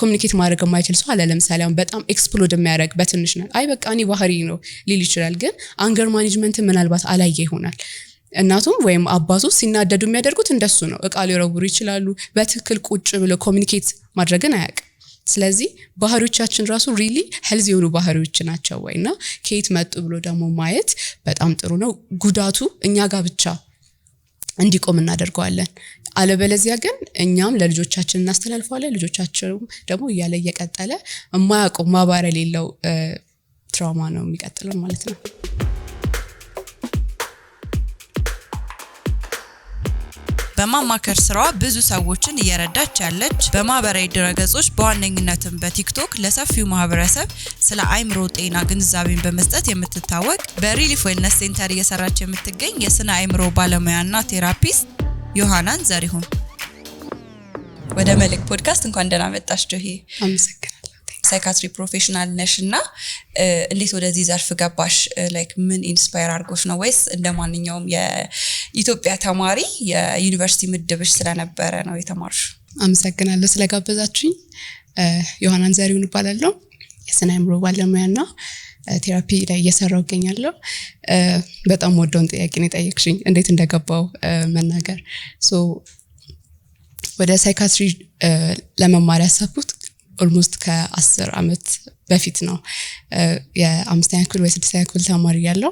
ኮሙኒኬት ማድረግ የማይችል ሰው አለ ለምሳሌ አሁን በጣም ኤክስፕሎድ የሚያደርግ በትንሽ ነው አይ በቃ እኔ ባህሪ ነው ሊል ይችላል ግን አንገር ማኔጅመንት ምናልባት አላየ ይሆናል እናቱም ወይም አባቱ ሲናደዱ የሚያደርጉት እንደሱ ነው እቃ ሊወረውሩ ይችላሉ በትክክል ቁጭ ብለው ኮሙኒኬት ማድረግን አያውቅ ስለዚህ ባህሪዎቻችን ራሱ ሪሊ ሄልዚ የሆኑ ባህሪዎች ናቸው ወይና ከየት መጡ ብሎ ደግሞ ማየት በጣም ጥሩ ነው ጉዳቱ እኛ ጋር ብቻ እንዲቆም እናደርገዋለን አለበለዚያ ግን እኛም ለልጆቻችን እናስተላልፋለን ልጆቻችንም ደግሞ እያለ እየቀጠለ የማያውቁ ማባሪያ የሌለው ትራውማ ነው የሚቀጥለው ማለት ነው በማማከር ስራዋ ብዙ ሰዎችን እየረዳች ያለች በማህበራዊ ድረገጾች በዋነኝነትም በቲክቶክ ለሰፊው ማህበረሰብ ስለ አይምሮ ጤና ግንዛቤን በመስጠት የምትታወቅ በሪሊፍ ዌልነስ ሴንተር እየሰራች የምትገኝ የስነ አይምሮ ባለሙያና ቴራፒስት ዮሐናን ዘሪሁን ወደ መልክ ፖድካስት እንኳን ደህና መጣሽ ጆሄ አመሰግናለሁ ሳይካትሪ ፕሮፌሽናል ነሽና እንዴት ወደዚህ ዘርፍ ገባሽ ላይክ ምን ኢንስፓየር አድርጎሽ ነው ወይስ እንደማንኛውም የኢትዮጵያ ተማሪ የዩኒቨርሲቲ ምድብሽ ስለነበረ ነው የተማርሽ አመሰግናለሁ ስለጋበዛችሁኝ ዮሐናን ዘሪሁን እባላለሁ የስነ አይምሮ ባለሙያና ቴራፒ ላይ እየሰራሁ እገኛለሁ በጣም ወደውን ጥያቄ ነው የጠየቅሽኝ እንዴት እንደገባው መናገር ወደ ሳይካትሪ ለመማር ያሰብኩት ኦልሞስት ከ10 አመት በፊት ነው የአምስተኛ ክፍል ወይ 6ኛ ክፍል ተማሪ ያለው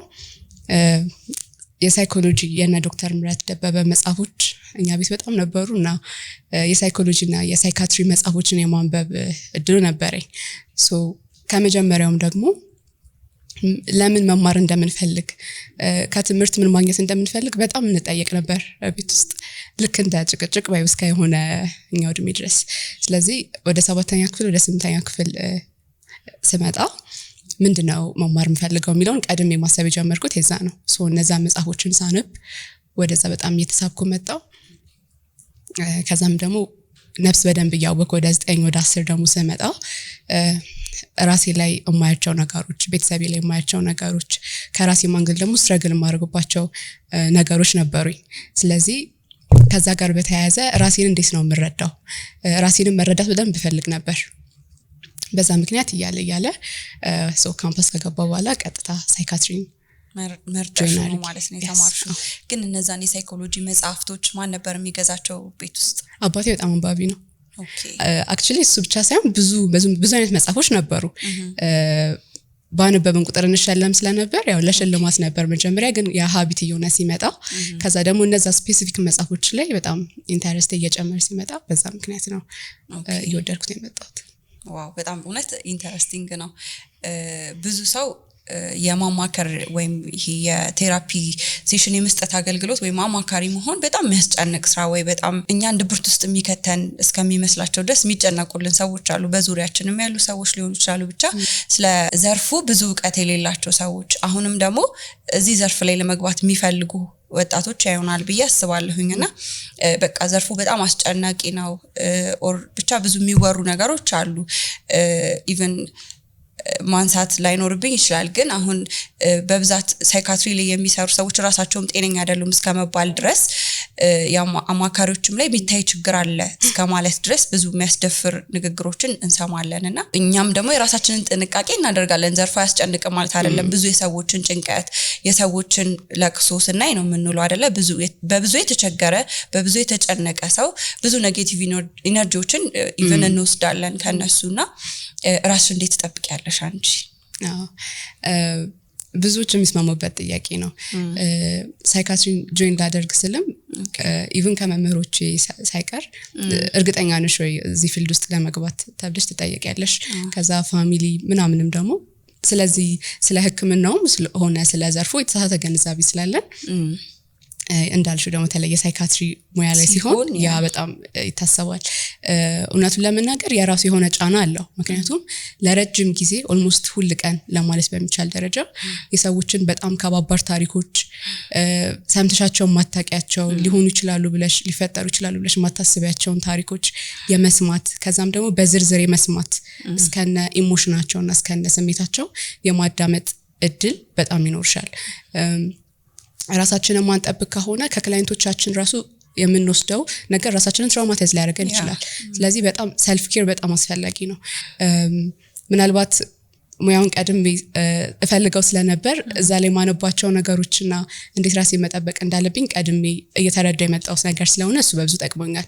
የሳይኮሎጂ የነ ዶክተር ምረት ደበበ መጽሐፎች እኛ ቤት በጣም ነበሩና የሳይኮሎጂና የሳይካትሪ መጽሐፎችን የማንበብ እድሉ ነበረኝ ከመጀመሪያውም ደግሞ ለምን መማር እንደምንፈልግ ከትምህርት ምን ማግኘት እንደምንፈልግ በጣም እንጠየቅ ነበር ቤት ውስጥ ልክ እንደ ጭቅጭቅ ወይ እስከ የሆነ እኛው እድሜ ድረስ ስለዚህ ወደ 7ኛ ክፍል ወደ 8ኛ ክፍል ስመጣ ምንድነው መማር የምፈልገው የሚለውን ቀድሜ ማሰብ ጀመርኩት የዛ ነው እነዛ መጽሐፎችን ሳነብ ወደዛ በጣም እየተሳብኩ መጣው ከዛም ደግሞ ነፍስ በደንብ ያወቅ ወደ 9 ወደ 10 ደግሞ ስመጣ ራሴ ላይ የማያቸው ነገሮች ቤተሰቤ ላይ የማያቸው ነገሮች ከራሴ ማንገል ደግሞ ስትራግል ማድረግባቸው ነገሮች ነበሩኝ ስለዚህ ከዛ ጋር በተያያዘ ራሴን እንዴት ነው የምረዳው ራሴን መረዳት በደንብ ፈልግ ነበር በዛ ምክንያት እያለ ካምፓስ ከገባ በኋላ ቀጥታ ሳይካትሪ መርዳሽ ነው ማለት ነው የተማርሽው ግን እነዛን የሳይኮሎጂ መጽሐፍቶች ማን ነበር የሚገዛቸው ቤት ውስጥ አባቴ በጣም አንባቢ ነው አክቹሊ እሱ ብቻ ሳይሆን ብዙ አይነት መጽሐፎች ነበሩ ባነበብን ቁጥር እንሸለም ስለነበር ያው ለሽልማት ነበር መጀመሪያ ግን ያ ሀቢት እየሆነ ሲመጣ ከዛ ደግሞ እነዛ ስፔሲፊክ መጽሐፎች ላይ በጣም ኢንተረስት እየጨመረ ሲመጣ በዛ ምክንያት ነው እየወደድኩት የመጣሁት ዋው በጣም እውነት ኢንተረስቲንግ ነው ብዙ ሰው የማማከር ወይም ይሄ የቴራፒ ሴሽን የመስጠት አገልግሎት ወይ ማማካሪ መሆን በጣም የሚያስጨንቅ ስራ ወይ በጣም እኛ ድብርት ውስጥ የሚከተን እስከሚመስላቸው ድረስ የሚጨነቁልን ሰዎች አሉ በዙሪያችንም ያሉ ሰዎች ሊሆኑ ይችላሉ ብቻ ስለ ዘርፉ ብዙ ዕውቀት የሌላቸው ሰዎች አሁንም ደግሞ እዚህ ዘርፍ ላይ ለመግባት የሚፈልጉ ወጣቶች ያዩናል ብዬ አስባለሁኝና በቃ ዘርፉ በጣም አስጨናቂ ነው ኦር ብቻ ብዙ የሚወሩ ነገሮች አሉ ኢቭን ማንሳት ላይኖርብኝ ይችላል ግን አሁን በብዛት ሳይካትሪ ላይ የሚሰሩ ሰዎች ራሳቸውም ጤነኛ አይደሉም እስከመባል ድረስ አማካሪዎችም ላይ የሚታይ ችግር አለ እስከማለት ድረስ ብዙ የሚያስደፍር ንግግሮችን እንሰማለንና እኛም ደግሞ የራሳችንን ጥንቃቄ እናደርጋለን ዘርፋ ያስጨንቅ ማለት አይደለም ብዙ የሰዎችን ጭንቀት የሰዎችን ለቅሶ ስናይ ነው የምንለው አይደለ በብዙ የተቸገረ በብዙ የተጨነቀ ሰው ብዙ ኔጌቲቭ ኢነርጂዎችን ኢቭን እንወስዳለን ከነሱና ራስ እንዴት ተጠብቂያለሽ አንቺ ብዙዎች የሚስማሙበት ጥያቄ ነው ሳይካትሪ ጆይን ላደርግ ስልም ኢቭን ከመምህሮች ሳይቀር እርግጠኛ ነሽ ወይ እዚህ ፊልድ ውስጥ ለመግባት ተብለሽ ትጠየቂያለሽ ከዛ ፋሚሊ ምናምንም ደግሞ ስለዚህ ስለ ህክምናውም ሆነ ስለ ዘርፉ የተሳሳተ ግንዛቤ ስላለን እንዳልሽው ደግሞ ተለየ ሳይካትሪ ሙያ ላይ ሲሆን ያ በጣም ይታሰባል እውነቱን ለመናገር የራሱ የሆነ ጫና አለው ምክንያቱም ለረጅም ጊዜ ኦልሞስት ሁሉ ቀን ለማለት በሚቻል ደረጃ የሰዎችን በጣም ከባባር ታሪኮች ሰምተሻቸው ማታቂያቸው ሊሆኑ ይችላሉ ብለሽ ሊፈጠሩ ይችላሉ ብለሽ ማታስቢያቸውን ታሪኮች የመስማት ከዛም ደግሞ በዝርዝር የመስማት እስከነ ኢሞሽናቸውና እስከነ ስሜታቸው የማዳመጥ እድል በጣም ይኖርሻል ራሳችንን ማንጠብቅ ከሆነ ከክላይንቶቻችን ራሱ የምንወስደው ነገር ራሳችንን ትራውማታይዝ ሊያደርገን ይችላል። ስለዚህ በጣም ሰልፍ ኬር በጣም አስፈላጊ ነው። ምናልባት ሙያውን ቀድሜ እፈልገው ስለነበር እዛ ላይ ማነባቸው ነገሮችና እንዴት ራሴን መጠበቅ እንዳለብኝ ቀድሜ እየተረዳው የመጣው ነገር ስለሆነ እሱ በብዙ ጠቅሞኛል።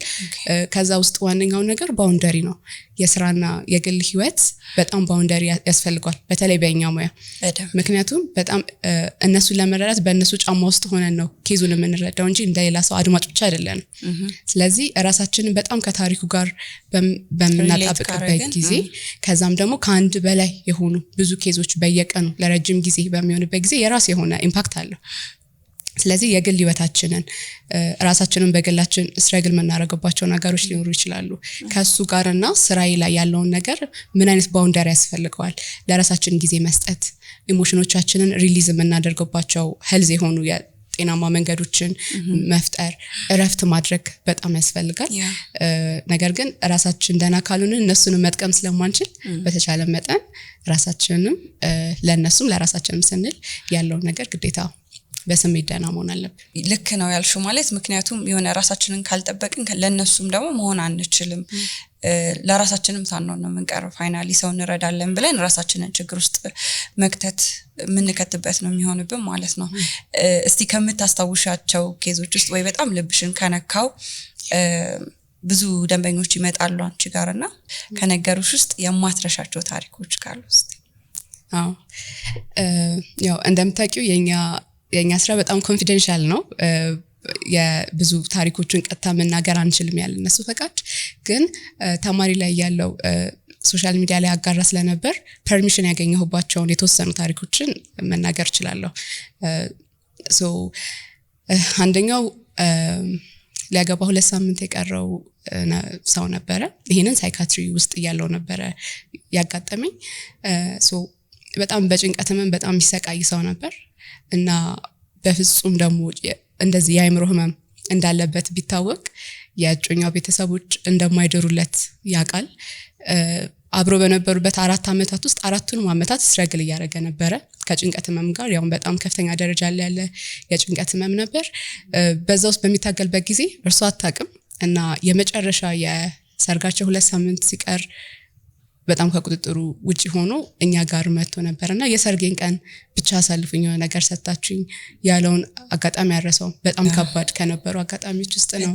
ከዛ ውስጥ ዋነኛው ነገር ባውንደሪ ነው። የስራና የግል ህይወት በጣም ባውንደሪ ያስፈልጋል፣ በተለይ በእኛ ሙያ። ምክንያቱም በጣም እነሱን ለመረዳት በእነሱ ጫማ ውስጥ ሆነን ነው ኬዙን የምንረዳው እንጂ እንደሌላ ሰው አድማጭ ብቻ አይደለም። ስለዚህ ራሳችንን በጣም ከታሪኩ ጋር በምናጣብቅበት ጊዜ ከዛም ደግሞ ከአንድ በላይ የሆኑ ብዙ ኬዞች በየቀኑ ለረጅም ጊዜ በሚሆንበት ጊዜ የራስ የሆነ ኢምፓክት አለው። ስለዚህ የግል ህይወታችንን ራሳችንን በግላችን ስትራግል መናረጋባቸው ነገሮች ሊኖሩ ይችላሉ። ከሱ ጋርና ስራዬ ላይ ያለውን ነገር ምን አይነት ባውንደሪ ያስፈልገዋል፣ ለራሳችን ጊዜ መስጠት፣ ኢሞሽኖቻችንን ሪሊዝ የምናደርግባቸው ሄልዝ የሆኑ ጤናማ መንገዶችን መፍጠር፣ እረፍት ማድረግ በጣም ያስፈልጋል። ነገር ግን ራሳችን ደህና ካልሆንን እነሱንም መጥቀም ስለማንችል በተቻለ መጠን ራሳችንንም ለነሱም ለራሳችንም ስንል ያለውን ነገር ግዴታ በስሜት ደህና መሆን አለብን። ልክ ነው ያልሽው። ማለት ምክንያቱም የሆነ ራሳችንን ካልጠበቅን ለነሱም ደግሞ መሆን አንችልም። ለራሳችንም ሳንሆን ነው የምንቀረው። ፋይናሊ ሰው እንረዳለን ብለን ራሳችንን ችግር ውስጥ መክተት የምንከትበት ነው የሚሆንብን ማለት ነው። እስቲ ከምታስታውሻቸው ኬዞች ውስጥ ወይ በጣም ልብሽን ከነካው ብዙ ደንበኞች ይመጣሉ አንቺ ጋርና ከነገሩሽ ውስጥ የማትረሻቸው ታሪኮች ካሉ እስቲ? አዎ ያው እንደምታውቂው የኛ ስራ በጣም ኮንፊደንሻል ነው። የብዙ ታሪኮችን ቀጥታ መናገር አንችልም ያለ እነሱ ፈቃድ። ግን ተማሪ ላይ ያለው ሶሻል ሚዲያ ላይ አጋራ ስለነበር ፐርሚሽን ያገኘሁባቸውን የተወሰኑ ታሪኮችን መናገር እችላለሁ። አንደኛው ሊያገባ 2 ሳምንት የቀረው ሰው ነበረ። ይሄንን ሳይካትሪ ውስጥ እያለው ነበረ ያጋጠመኝ። በጣም በጭንቀት ህመም በጣም የሚሰቃይ ሰው ነበር እና በፍጹም ደግሞ እንደዚህ የአእምሮ ህመም እንዳለበት ቢታወቅ የእጮኛው ቤተሰቦች እንደማይደሩለት ያውቃል። አብሮ በነበሩበት 4 አመታት ውስጥ 4ቱንም አመታት ስትራግል እያደረገ ነበረ ከጭንቀት ህመም ጋር። ያው በጣም ከፍተኛ ደረጃ ላይ ያለ የጭንቀት ህመም ነበር። በዛ ውስጥ በሚታገልበት ጊዜ እርሷ አታውቅም እና የመጨረሻ የሰርጋቸው 2 ሳምንት ሲቀር በጣም ከቁጥጥሩ ውጪ ሆኖ እኛ ጋር መጥቶ ነበርና የሰርጌን ቀን ብቻ አሳልፉኝ የሆነ ነገር ሰጣችኝ ያለውን አጋጣሚ ያረሰው በጣም ከባድ ከነበሩ አጋጣሚዎች ውስጥ ነው።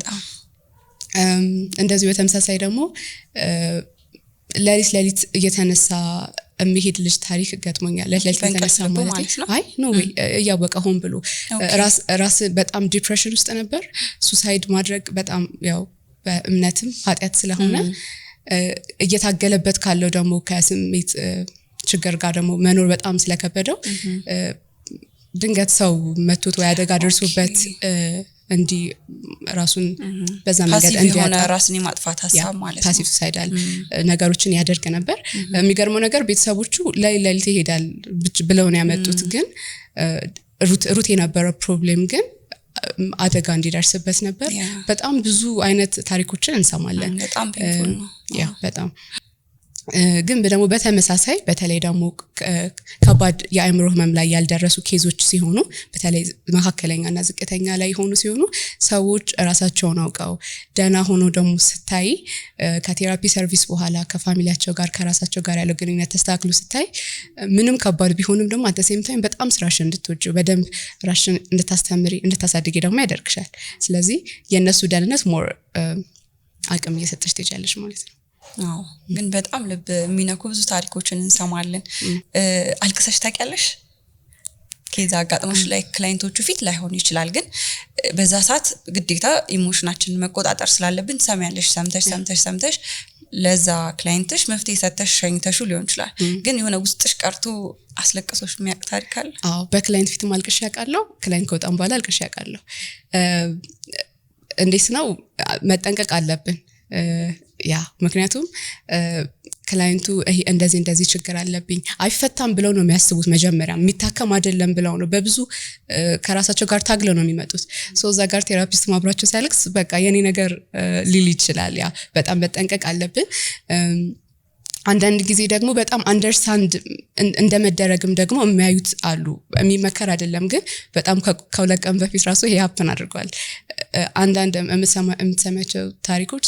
እንደዚህ በተመሳሳይ ደግሞ ለሊት እየተነሳ የሚሄድ ልጅ ታሪክ ገጥሞኛል። ለሊት እየተነሳ ማለት ነው። አይ ኖ ወይ እያወቀ ሆን ብሎ ራስ በጣም ዲፕሬሽን ውስጥ ነበር። ሱሳይድ ማድረግ በጣም ያው በእምነትም ኃጢአት ስለሆነ እየታገለበት ካለው ደግሞ ከስሜት ችግር ጋር ደግሞ መኖር በጣም ስለከበደው ድንገት ሰው መቶት ወይ አደጋ ደርሶበት እንዲ ራሱን በዛ መንገድ እንዲያጣ ራስን የማጥፋት ሐሳብ ማለት ነው። ፓሲቭ ሱሳይዳል ነገሮችን ያደርግ ነበር። የሚገርመው ነገር ቤተሰቦቹ ለሊት ይሄዳል ብለው ነው ያመጡት። ግን ሩት የነበረው ፕሮብሌም ግን አደጋ እንዲደርስበት ነበር። በጣም ብዙ አይነት ታሪኮችን እንሰማለን። በጣም ፔንፉል ነው። በጣም ግን ደግሞ በተመሳሳይ በተለይ ደግሞ ከባድ የአእምሮ ህመም ላይ ያልደረሱ ኬዞች ሲሆኑ በተለይ መካከለኛና ዝቅተኛ ላይ ሆኑ ሲሆኑ ሰዎች ራሳቸውን አውቀው ደህና ሆኖ ደግሞ ስታይ ከቴራፒ ሰርቪስ በኋላ ከፋሚሊያቸው ጋር ከራሳቸው ጋር ያለው ግንኙነት ተስተካክሎ ስታይ ምንም ከባድ ቢሆንም ደግሞ at the same time በጣም ስራሽን እንድትወጂው በደንብ ራስሽን እንድታስተምሪ እንድታሳድጊ ደግሞ ያደርግሻል። ስለዚህ የነሱ ደህንነት ሞር አቅም እየሰጠሽ ትሄጃለሽ ማለት ነው። አዎ ግን በጣም ልብ የሚነኩ ብዙ ታሪኮችን እንሰማለን። አልቅሰሽ ታውቂያለሽ? ከዛ አጋጥሞሽ ላይ ክላይንቶቹ ፊት ላይሆን ይችላል፣ ግን በዛ ሰዓት ግዴታ ኢሞሽናችንን መቆጣጠር ስላለብን ሰማያለሽ። ሰምተሽ ለዛ ክላይንትሽ መፍትሄ ሰጥተሽ ሸኝተሹ ሊሆን ይችላል፣ ግን የሆነ ውስጥሽ ቀርቶ አስለቅሶሽ የሚያውቅ ታሪክ አለ? አዎ በክላይንት ፊት ማልቀሽ ያውቃለሁ። ክላይንት ከወጣም በኋላ አልቀሽ ያውቃለሁ። እንዴት ነው መጠንቀቅ አለብን። ምክንያቱም ክላይንቱ እንደዚህ ችግር አለብኝ አይፈታም ብለው ነው የሚያስቡት። መጀመሪያ የሚታከም አይደለም ብለው ነው በብዙ ከራሳቸው ጋር ታግለው ነው የሚመጡት። እዛ ጋር ቴራፒስት ማብራቸው ሲያለቅስ በቃ የኔ ነገር ሊል ይችላል። በጣም መጠንቀቅ አለብን። አንዳንድ ጊዜ ደግሞ በጣም አንደርስታንድ እንደመደረግም ደግሞ የሚያዩት አሉ። የሚመከር አይደለም ግን በጣም ከሁለት ቀን በፊት ራሱ ይሄ ሀፕን አድርጓል። አንዳንድ የምትሰማቸው ታሪኮች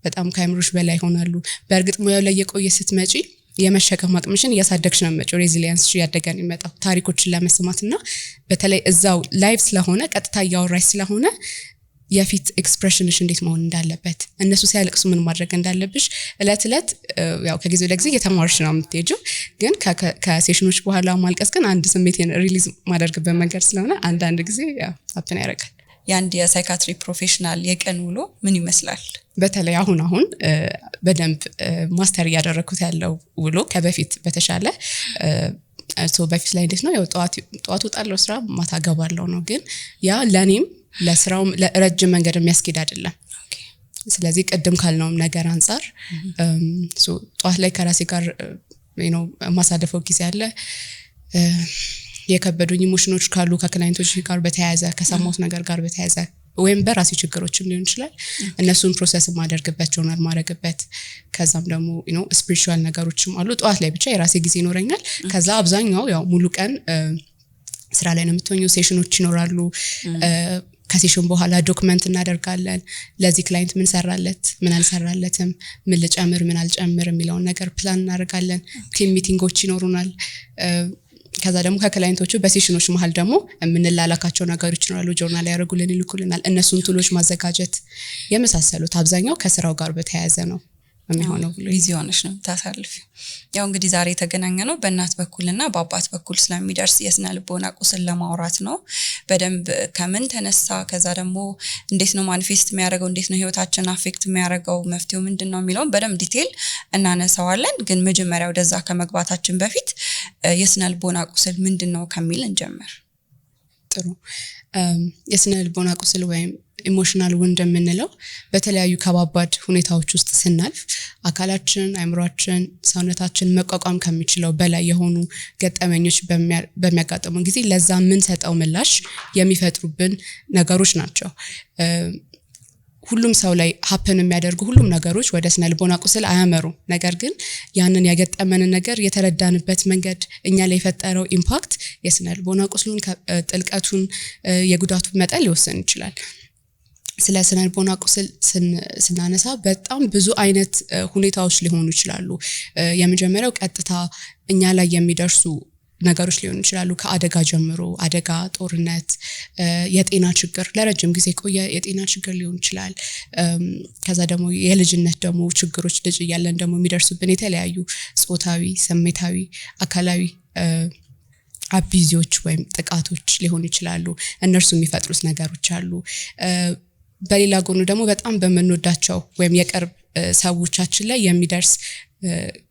በጣም ከአይምሮሽ በላይ ይሆናሉ። በእርግጥ ሙያው ላይ የቆየ ስትመጪ የመሸከም አቅምሽን እያሳደግሽ ነው መጪው ሬዚሊየንስ እያደገ ነው የሚመጣው ታሪኮችን ለመስማትና በተለይ እዛው ላይቭ ስለሆነ ቀጥታ እያወራሽ ስለሆነ የፊት ኤክስፕሬሽንሽ እንዴት መሆን እንዳለበት እነሱ ሲያለቅሱ ምን ማድረግ እንዳለብሽ እለት ያው ከጊዜ ወደ ጊዜ እየተማርሽ ነው የምትሄጂው። ግን ከሴሽኖች በኋላ ማልቀስ ግን አንድ ስሜቴን ሪሊዝ ማደርግበት መንገድ ስለሆነ አንዳንድ ጊዜ ያው ሀፕን ያደርጋል። የአንድ የሳይካትሪ ፕሮፌሽናል የቀን ውሎ ምን ይመስላል? በተለይ አሁን በደንብ ማስተር እያደረኩት ያለው ውሎ ከበፊት በተሻለ በፊት ላይ እንዴት ነው ያው ጠዋት ወጣለሁ ስራ ማታ ገባለሁ ነው። ግን ያ ለኔም ለስራውም ለረጅም መንገድ የሚያስኬድ አይደለም። ስለዚህ ቅድም ካልነውም ነገር አንፃር ጠዋት ላይ ከራሴ ጋር ማሳደፈው ጊዜ አለ። የከበዱኝ ኢሞሽኖች ካሉ ከክላይንቶች ጋር በተያያዘ ከሰማሁት ነገር ጋር በተያያዘ ወይም በራሴ ችግሮችም ሊሆን ይችላል እነሱን ፕሮሰስ ማደርግበት ጆርናል ማድረግበት። ከዛም ደግሞ ስፒሪቹዋል ነገሮችም አሉ። ጠዋት ላይ ብቻ የራሴ ጊዜ ይኖረኛል። ከዛ አብዛኛው ያው ሙሉ ቀን ስራ ላይ ነው የምትሆኚው። ሴሽኖች ይኖራሉ። ከሴሽን በኋላ ዶክመንት እናደርጋለን። ለዚህ ክላይንት ምን ሰራለት ምን አልሰራለትም፣ ምን ልጨምር ምን አልጨምር የሚለውን ነገር ፕላን እናደርጋለን። ቲም ሚቲንጎች ይኖሩናል። ከዛ ደግሞ ከክላይንቶቹ በሴሽኖች መሃል ደግሞ የምንላላካቸው ነገሮች ይኖራሉ። ጆርናል ያደርጉልን ይልኩልናል። እነሱን ቱሎች ማዘጋጀት የመሳሰሉት አብዛኛው ከስራው ጋር በተያያዘ ነው የሚሆነው። ቢዚ ሆነሽ ነው ታሳልፊው። ያው እንግዲህ ዛሬ የተገናኘ ነው በእናት በኩልና በአባት በኩል ስለሚደርስ የስነ ልቦና ቁስል ለማውራት ነው። በደንብ ከምን ተነሳ፣ ከዛ ደግሞ እንዴት ነው ማኒፌስት የሚያደርገው፣ እንዴት ነው ህይወታችን አፌክት የሚያደርገው፣ መፍትሄው ምንድነው የሚለውን በደንብ ዲቴል እናነሳዋለን። ግን መጀመሪያ ወደዛ ከመግባታችን በፊት የስነ ልቦና ቁስል ምንድነው ከሚል እንጀምር። ጥሩ። የስነ ልቦና ቁስል ወይም ኢሞሽናል ውንድ የምንለው በተለያዩ ከባባድ ሁኔታዎች ውስጥ ስናልፍ አካላችን፣ አእምሮአችን፣ ሰውነታችን መቋቋም ከሚችለው በላይ የሆኑ ገጠመኞች በሚያጋጥሙን ጊዜ ለዛ የምንሰጠው ምላሽ የሚፈጥሩብን ነገሮች ናቸው። ሁሉም ሰው ላይ ሀፕን የሚያደርጉ ሁሉም ነገሮች ወደ ስነ ልቦና ቁስል አያመሩ። ነገር ግን ያንን ያገጠመንን ነገር የተረዳንበት መንገድ እኛ ላይ የፈጠረው ኢምፓክት የስነ ልቦና ቁስሉን ጥልቀቱን የጉዳቱን መጠን ሊወሰን ይችላል። ስለ ስነ ልቦና ቁስል ስናነሳ በጣም ብዙ አይነት ሁኔታዎች ሊሆኑ ይችላሉ። የመጀመሪያው ቀጥታ እኛ ላይ የሚደርሱ ነገሮች ሊሆኑ ይችላሉ። ከአደጋ ጀምሮ አደጋ፣ ጦርነት፣ የጤና ችግር፣ ለረጅም ጊዜ ቆየ የጤና ችግር ሊሆን ይችላል። ከዛ ደግሞ የልጅነት ደግሞ ችግሮች ልጅ እያለን ደግሞ የሚደርሱብን የተለያዩ ጾታዊ፣ ስሜታዊ፣ አካላዊ አቢዩዞች ወይም ጥቃቶች ሊሆኑ ይችላሉ። እነርሱ የሚፈጥሩት ነገሮች አሉ። በሌላ ጎኑ ደግሞ በጣም በምንወዳቸው ወይም የቅርብ ሰዎቻችን ላይ የሚደርስ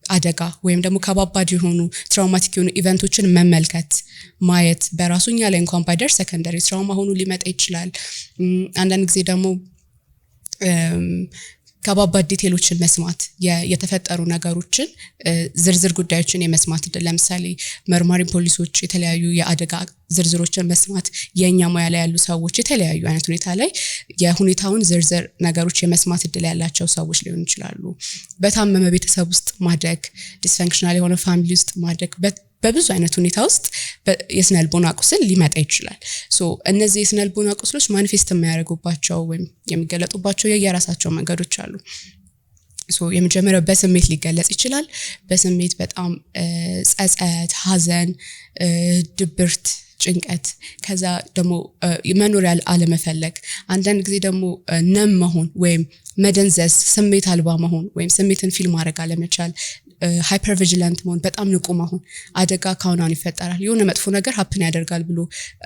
አደጋ ወይም ደግሞ ከባባድ የሆኑ ትራውማቲክ የሆኑ ኢቨንቶችን መመልከት ማየት በራሱ እኛ ላይ እንኳን ባይደርስ ሰከንደሪ ትራውማ ሆኖ ሊመጣ ይችላል። አንዳንድ ጊዜ ደግሞ ከባባድ ዲቴሎችን መስማት የተፈጠሩ ነገሮችን ዝርዝር ጉዳዮችን የመስማት ለምሳሌ መርማሪ ፖሊሶች የተለያዩ የአደጋ ዝርዝሮችን መስማት የኛ ሙያ ላይ ያሉ ሰዎች የተለያዩ አይነት ሁኔታ ላይ የሁኔታውን ዝርዝር ነገሮች የመስማት እድል ያላቸው ሰዎች ሊሆኑ ይችላሉ። በታመመ ቤተሰብ ውስጥ ማደግ፣ ዲስፈንክሽናል የሆነ ፋሚሊ ውስጥ ማደግ፣ በብዙ አይነት ሁኔታ ውስጥ የስነ ልቦና ቁስል ሊመጣ ይችላል። እነዚህ የስነ ልቦና ቁስሎች ማኒፌስት የሚያደርጉባቸው ወይም የሚገለጡባቸው የየራሳቸው መንገዶች አሉ። የመጀመሪያው በስሜት ሊገለጽ ይችላል። በስሜት በጣም ጸጸት፣ ሀዘን፣ ድብርት፣ ጭንቀት፣ ከዛ ደግሞ መኖር አለመፈለግ፣ አንዳንድ ጊዜ ደግሞ ነም መሆን ወይም መደንዘዝ፣ ስሜት አልባ መሆን ወይም ስሜትን ፊል ማድረግ አለመቻል፣ ሃይፐር ቪጂላንት መሆን፣ በጣም ንቁ መሆን። አደጋ ካሁን ይፈጠራል፣ የሆነ መጥፎ ነገር ሀፕን ያደርጋል ብሎ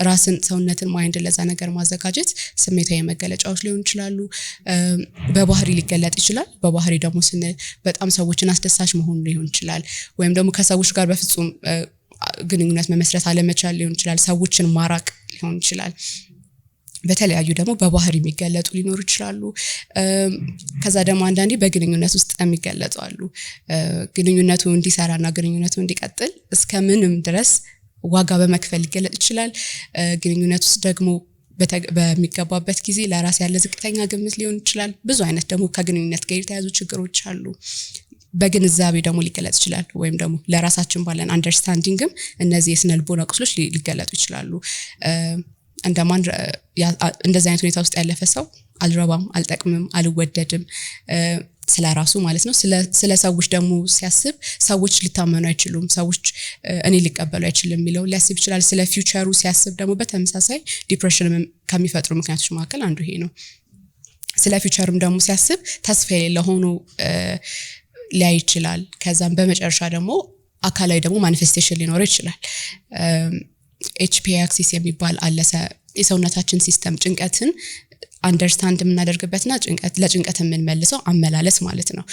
ራስን፣ ሰውነትን፣ ማይንድ ለዛ ነገር ማዘጋጀት ስሜታዊ መገለጫዎች ሊሆኑ ይችላሉ። በባህሪ ሊገለጥ ይችላል። በባህሪ ደግሞ ስንል በጣም ሰዎችን አስደሳች መሆን ሊሆን ይችላል። ወይም ደግሞ ከሰዎች ጋር በፍጹም ግንኙነት መመስረት አለመቻል ሊሆን ይችላል። ሰዎችን ማራቅ ሊሆን ይችላል። በተለያዩ ደግሞ በባህሪ የሚገለጡ ሊኖሩ ይችላሉ። ከዛ ደግሞ አንዳንዴ በግንኙነት ውስጥ የሚገለጡ አሉ። ግንኙነቱ እንዲሰራና ግንኙነቱ እንዲቀጥል እስከምንም ድረስ ዋጋ በመክፈል ሊገለጥ ይችላል። ግንኙነት ውስጥ ደግሞ በሚገባበት ጊዜ ለራስ ያለ ዝቅተኛ ግምት ሊሆን ይችላል። ብዙ አይነት ደግሞ ከግንኙነት ጋር የተያዙ ችግሮች አሉ። በግንዛቤ ደግሞ ሊገለጽ ይችላል። ወይም ደግሞ ለራሳችን ባለን አንደርስታንዲንግም እነዚህ የስነ ልቦና ቁስሎች ሊገለጡ ይችላሉ። እንደማን እንደዚህ አይነት ሁኔታ ውስጥ ያለፈ ሰው አልረባም፣ አልጠቅምም፣ አልወደድም ስለ ራሱ ማለት ነው። ስለ ሰዎች ደግሞ ሲያስብ ሰዎች ሊታመኑ አይችሉም፣ ሰዎች እኔ ሊቀበሉ አይችልም የሚለው ሊያስብ ይችላል። ስለ ፊውቸሩ ሲያስብ ደግሞ በተመሳሳይ ዲፕሬሽን ከሚፈጥሩ ምክንያቶች መካከል አንዱ ይሄ ነው። ስለ ፊውቸርም ደግሞ ሲያስብ ተስፋ የሌለ ሆኖ ሊያይ ይችላል። ከዛም በመጨረሻ ደግሞ አካላዊ ደግሞ ማኒፌስቴሽን ሊኖረው ይችላል። ኤችፒ አክሲስ የሚባል አለ፣ የሰውነታችን ሲስተም ጭንቀትን አንደርስታንድ የምናደርግበትና ለጭንቀት የምንመልሰው አመላለስ ማለት ነው።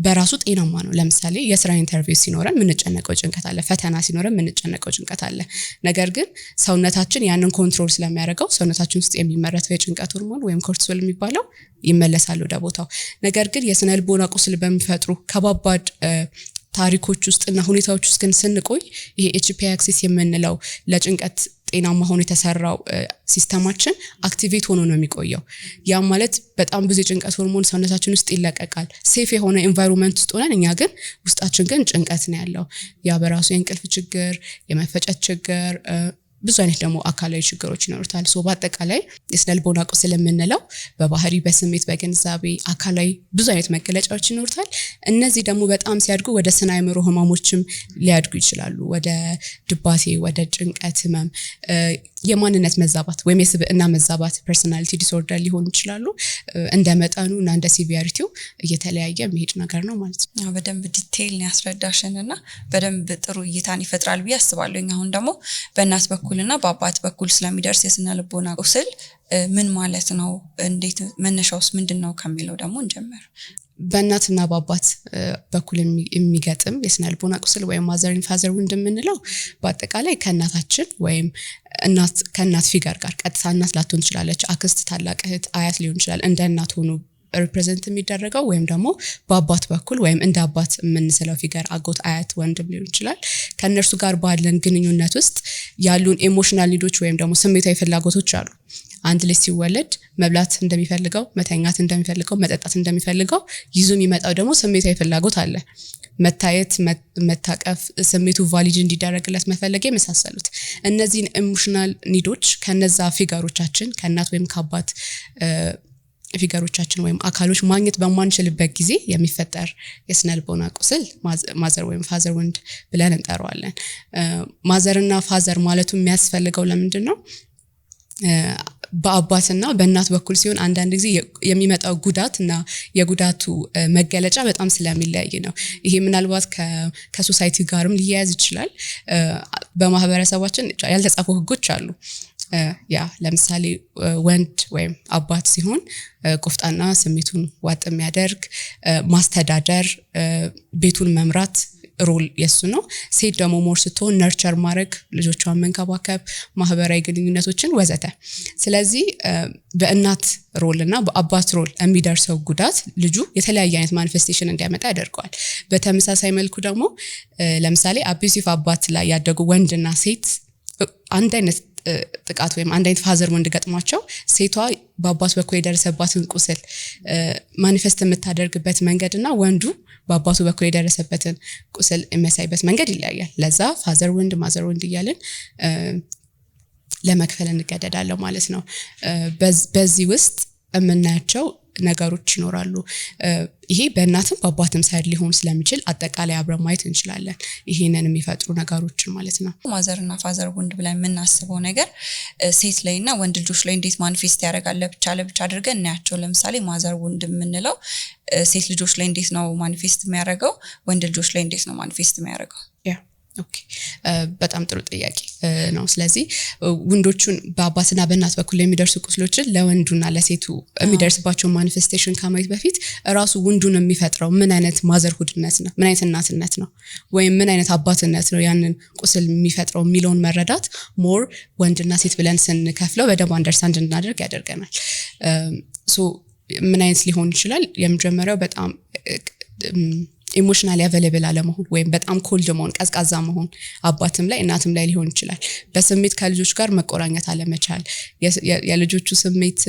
በራሱ ጤናማ ነው። ለምሳሌ የስራ ኢንተርቪው ሲኖረን የምንጨነቀው ጭንቀት አለ፣ ፈተና ሲኖረን የምንጨነቀው ጭንቀት አለ። ነገር ግን ሰውነታችን ያንን ኮንትሮል ስለሚያደርገው ሰውነታችን ውስጥ የሚመረተው የጭንቀት ሆርሞን ወይም ኮርቲሶል የሚባለው ይመለሳል ወደ ቦታው። ነገር ግን የስነ ልቦና ቁስል በሚፈጥሩ ከባባድ ታሪኮች ውስጥና ሁኔታዎች ውስጥ ግን ስንቆይ ይሄ ኤችፒ አክሲስ የምንለው ለጭንቀት ጤናማ ሆኖ የተሰራው ሲስተማችን አክቲቬት ሆኖ ነው የሚቆየው። ያ ማለት በጣም ብዙ የጭንቀት ሆርሞን ሰውነታችን ውስጥ ይለቀቃል። ሴፍ የሆነ ኤንቫይሮንመንት ውስጥ ሆነን እኛ ግን ውስጣችን ግን ጭንቀት ነው ያለው። ያ በራሱ የእንቅልፍ ችግር፣ የመፈጨት ችግር፣ ብዙ አይነት ደግሞ አካላዊ ችግሮች ይኖሩታል። ሶ በአጠቃላይ የስነ ልቦና ቁስል የምንለው በባህሪ፣ በስሜት፣ በግንዛቤ አካላዊ ብዙ አይነት መገለጫዎች ይኖሩታል። እነዚህ ደግሞ በጣም ሲያድጉ ወደ ስነ አእምሮ ህመሞችም ሊያድጉ ይችላሉ። ወደ ድባቴ፣ ወደ ጭንቀት ህመም፣ የማንነት መዛባት ወይም የስብዕና መዛባት ፐርሶናሊቲ ዲስኦርደር ሊሆኑ ይችላሉ። እንደ መጠኑ እና እንደ ሲቪያሪቲው እየተለያየ የሚሄድ ነገር ነው ማለት ነው። በደንብ ዲቴይል ያስረዳሽን እና በደንብ ጥሩ እይታን ይፈጥራል ብዬ አስባለሁ። አሁን ደግሞ በእናት በኩልና በአባት በኩል ስለሚደርስ የስነ ልቦና ቁስል ምን ማለት ነው፣ እንዴት መነሻውስ ምንድነው ከሚለው ደግሞ እንጀምር። በእናትና በአባት በኩል የሚገጥም የስነ ልቦና ቁስል ወይም ማዘር ኤንድ ፋዘር ውንድ የምንለው በአጠቃላይ ከእናታችን ወይም ከእናት ፊገር ጋር ቀጥታ እናት ላትሆን ትችላለች፣ አክስት፣ ታላቅ እህት፣ አያት ሊሆን ይችላል። እንደ እናት ሆኖ ሪፕሬዘንት የሚደረገው ወይም ደግሞ በአባት በኩል ወይም እንደ አባት የምንስለው ፊገር አጎት፣ አያት፣ ወንድም ሊሆን ይችላል። ከእነርሱ ጋር ባለን ግንኙነት ውስጥ ያሉን ኢሞሽናል ኒዶች ወይም ደግሞ ስሜታዊ ፍላጎቶች አሉ። አንድ ልጅ ሲወለድ መብላት እንደሚፈልገው፣ መተኛት እንደሚፈልገው፣ መጠጣት እንደሚፈልገው ይዞ የሚመጣው ደግሞ ስሜታዊ ፍላጎት አለ። መታየት፣ መታቀፍ፣ ስሜቱ ቫሊድ እንዲደረግለት መፈለግ የመሳሰሉት እነዚህን ኢሞሽናል ኒዶች ከነዛ ፊገሮቻችን ከእናት ወይም ከአባት ፊገሮቻችን ወይም አካሎች ማግኘት በማንችልበት ጊዜ የሚፈጠር የስነ ልቦና ቁስል ማዘር ወይም ፋዘር ውንድ ብለን እንጠራዋለን። ማዘርና ፋዘር ማለቱ የሚያስፈልገው ለምንድን ነው? በአባትና በእናት በኩል ሲሆን አንዳንድ ጊዜ የሚመጣው ጉዳትና የጉዳቱ መገለጫ በጣም ስለሚለያይ ነው። ይሄ ምናልባት ከሶሳይቲ ጋርም ሊያያዝ ይችላል። በማህበረሰባችን ያልተጻፉ ህጎች አሉ። ለምሳሌ ወንድ ወይም አባት ሲሆን ቆፍጣና፣ ስሜቱን ዋጥ የሚያደርግ ማስተዳደር፣ ቤቱን መምራት ሮል የሱ ነው። ሴት ደግሞ ሞር ስትሆን ነርቸር ማድረግ፣ ልጆቿን መንከባከብ፣ ማህበራዊ ግንኙነቶችን ወዘተ። ስለዚህ በእናት ሮል እና በአባት ሮል የሚደርሰው ጉዳት ልጁ የተለያየ አይነት ማኒፌስቴሽን እንዲያመጣ ያደርገዋል። በተመሳሳይ መልኩ ደግሞ ለምሳሌ አቢዩሲቭ አባት ላይ ያደጉ ወንድና ሴት አንድ አይነት ጥቃት ወይም አንድ አይነት ፋዘር ወንድ ገጥሟቸው ሴቷ በአባት በኩል የደረሰባትን ቁስል ማኒፌስት የምታደርግበት መንገድና ወንዱ በአባቱ በኩል የደረሰበትን ቁስል የሚያሳይበት መንገድ ይለያያል። ለዛ ፋዘር ወንድ፣ ማዘር ወንድ እያልን ለመክፈል እንገደዳለን ማለት ነው። በዚህ ውስጥ የምናያቸው ነገሮች ይኖራሉ። ይሄ በእናትም በአባትም ሳይድ ሊሆን ስለሚችል አጠቃላይ አብረን ማየት እንችላለን ይሄንን የሚፈጥሩ ነገሮችን ማለት ነው። ማዘርና ፋዘር ውንድ ብለን የምናስበው ነገር ሴት ላይና ወንድ ልጆች ላይ እንዴት ማኒፌስት ያደርጋል ለብቻ አድርገን እናያቸው። ለምሳሌ ማዘር ውንድ የምንለው ሴት ልጆች ላይ እንዴት ነው ማኒፌስት የሚያደርገው፣ ወንድ ልጆች ላይ እንዴት ነው ማኒፌስት የሚያደርገው? ኦኬ፣ በጣም ጥሩ ጥያቄ ነው። ስለዚህ ወንዶቹን በአባትና በእናት በኩል የሚደርሱ ቁስሎችን ለወንዱና ለሴቱ የሚደርስባቸው ማኒፌስቴሽን ከማየት በፊት ራሱ ወንዱን የሚፈጥረው ምን አይነት ማዘርሁድነት ነው፣ ምን አይነት እናትነት ነው፣ ወይም ምን አይነት አባትነት ነው ያንን ቁስል የሚፈጥረው የሚለውን መረዳት ሞር ወንድና ሴት ብለን ስንከፍለው በደንብ አንደርስታንድ እንድናደርግ ያደርገናል። ሶ ምን አይነት ሊሆን ይችላል? የመጀመሪያው በጣም ኢሞሽናሊ አቬሌብል አለመሆን ወይም በጣም ኮልድ መሆን ቀዝቃዛ መሆን አባትም ላይ እናትም ላይ ሊሆን ይችላል። በስሜት ከልጆች ጋር መቆራኘት አለመቻል፣ የልጆቹ ስሜት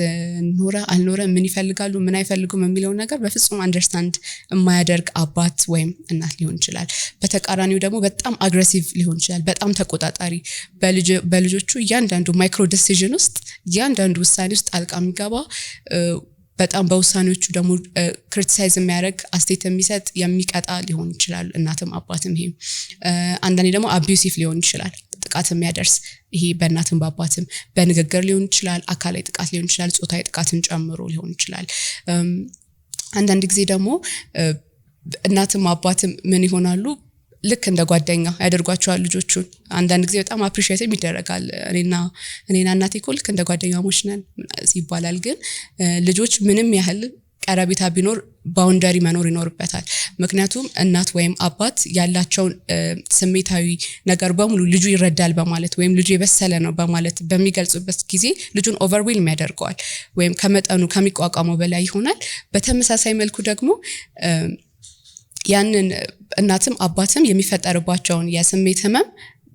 ኖረ አልኖረ ምን ይፈልጋሉ ምን አይፈልጉም የሚለው ነገር በፍጹም አንደርስታንድ የማያደርግ አባት ወይም እናት ሊሆን ይችላል። በተቃራኒው ደግሞ በጣም አግሬሲቭ ሊሆን ይችላል፣ በጣም ተቆጣጣሪ በልጆቹ እያንዳንዱ ማይክሮ ዲሲዥን ውስጥ እያንዳንዱ ውሳኔ ውስጥ ጣልቃ የሚገባ በጣም በውሳኔዎቹ ደግሞ ክሪቲሳይዝ የሚያደርግ አስቴት የሚሰጥ የሚቀጣ ሊሆን ይችላል እናትም አባትም። ይሄ አንዳንዴ ደግሞ አቢዩሲቭ ሊሆን ይችላል፣ ጥቃት የሚያደርስ ይሄ በእናትም በአባትም በንግግር ሊሆን ይችላል፣ አካላዊ ጥቃት ሊሆን ይችላል፣ ጾታዊ ጥቃትን ጨምሮ ሊሆን ይችላል። አንዳንድ ጊዜ ደግሞ እናትም አባትም ምን ይሆናሉ ልክ እንደ ጓደኛ ያደርጓቸዋል ልጆቹን። አንዳንድ ጊዜ በጣም አፕሪሺየትም ይደረጋል። እኔና እናቴ እኮ ልክ እንደ ጓደኛሞች ነን ይባላል። ግን ልጆች ምንም ያህል ቀረቤታ ቢኖር ባውንደሪ መኖር ይኖርበታል። ምክንያቱም እናት ወይም አባት ያላቸውን ስሜታዊ ነገር በሙሉ ልጁ ይረዳል በማለት ወይም ልጁ የበሰለ ነው በማለት በሚገልጹበት ጊዜ ልጁን ኦቨርዌልም ያደርገዋል ወይም ከመጠኑ ከሚቋቋመው በላይ ይሆናል። በተመሳሳይ መልኩ ደግሞ ያንን እናትም አባትም የሚፈጠርባቸውን የስሜት ህመም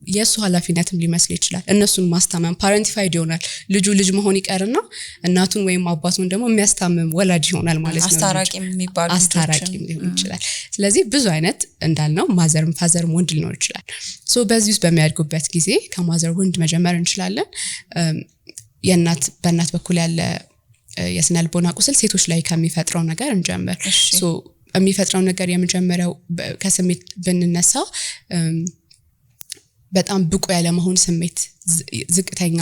የሱ ኃላፊነትም ሊመስል ይችላል። እነሱን ማስታመም ፓረንቲፋይድ ይሆናል። ልጁ ልጅ መሆን ይቀርና እናቱን ወይም አባቱን ደግሞ የሚያስታምም ወላጅ ይሆናል ማለት ነው። አስታራቂም ሊሆን ይችላል። ስለዚህ ብዙ አይነት እንዳልነው ማዘርም ፋዘርም ወንድ ሊኖር ይችላል። በዚህ ውስጥ በሚያድጉበት ጊዜ ከማዘር ወንድ መጀመር እንችላለን። በእናት በኩል ያለ የስነ ልቦና ቁስል ሴቶች ላይ ከሚፈጥረው ነገር እንጀምር። የሚፈጥረው ነገር የመጀመሪያው ከስሜት ብንነሳ በጣም ብቁ ያለ መሆን ስሜት፣ ዝቅተኛ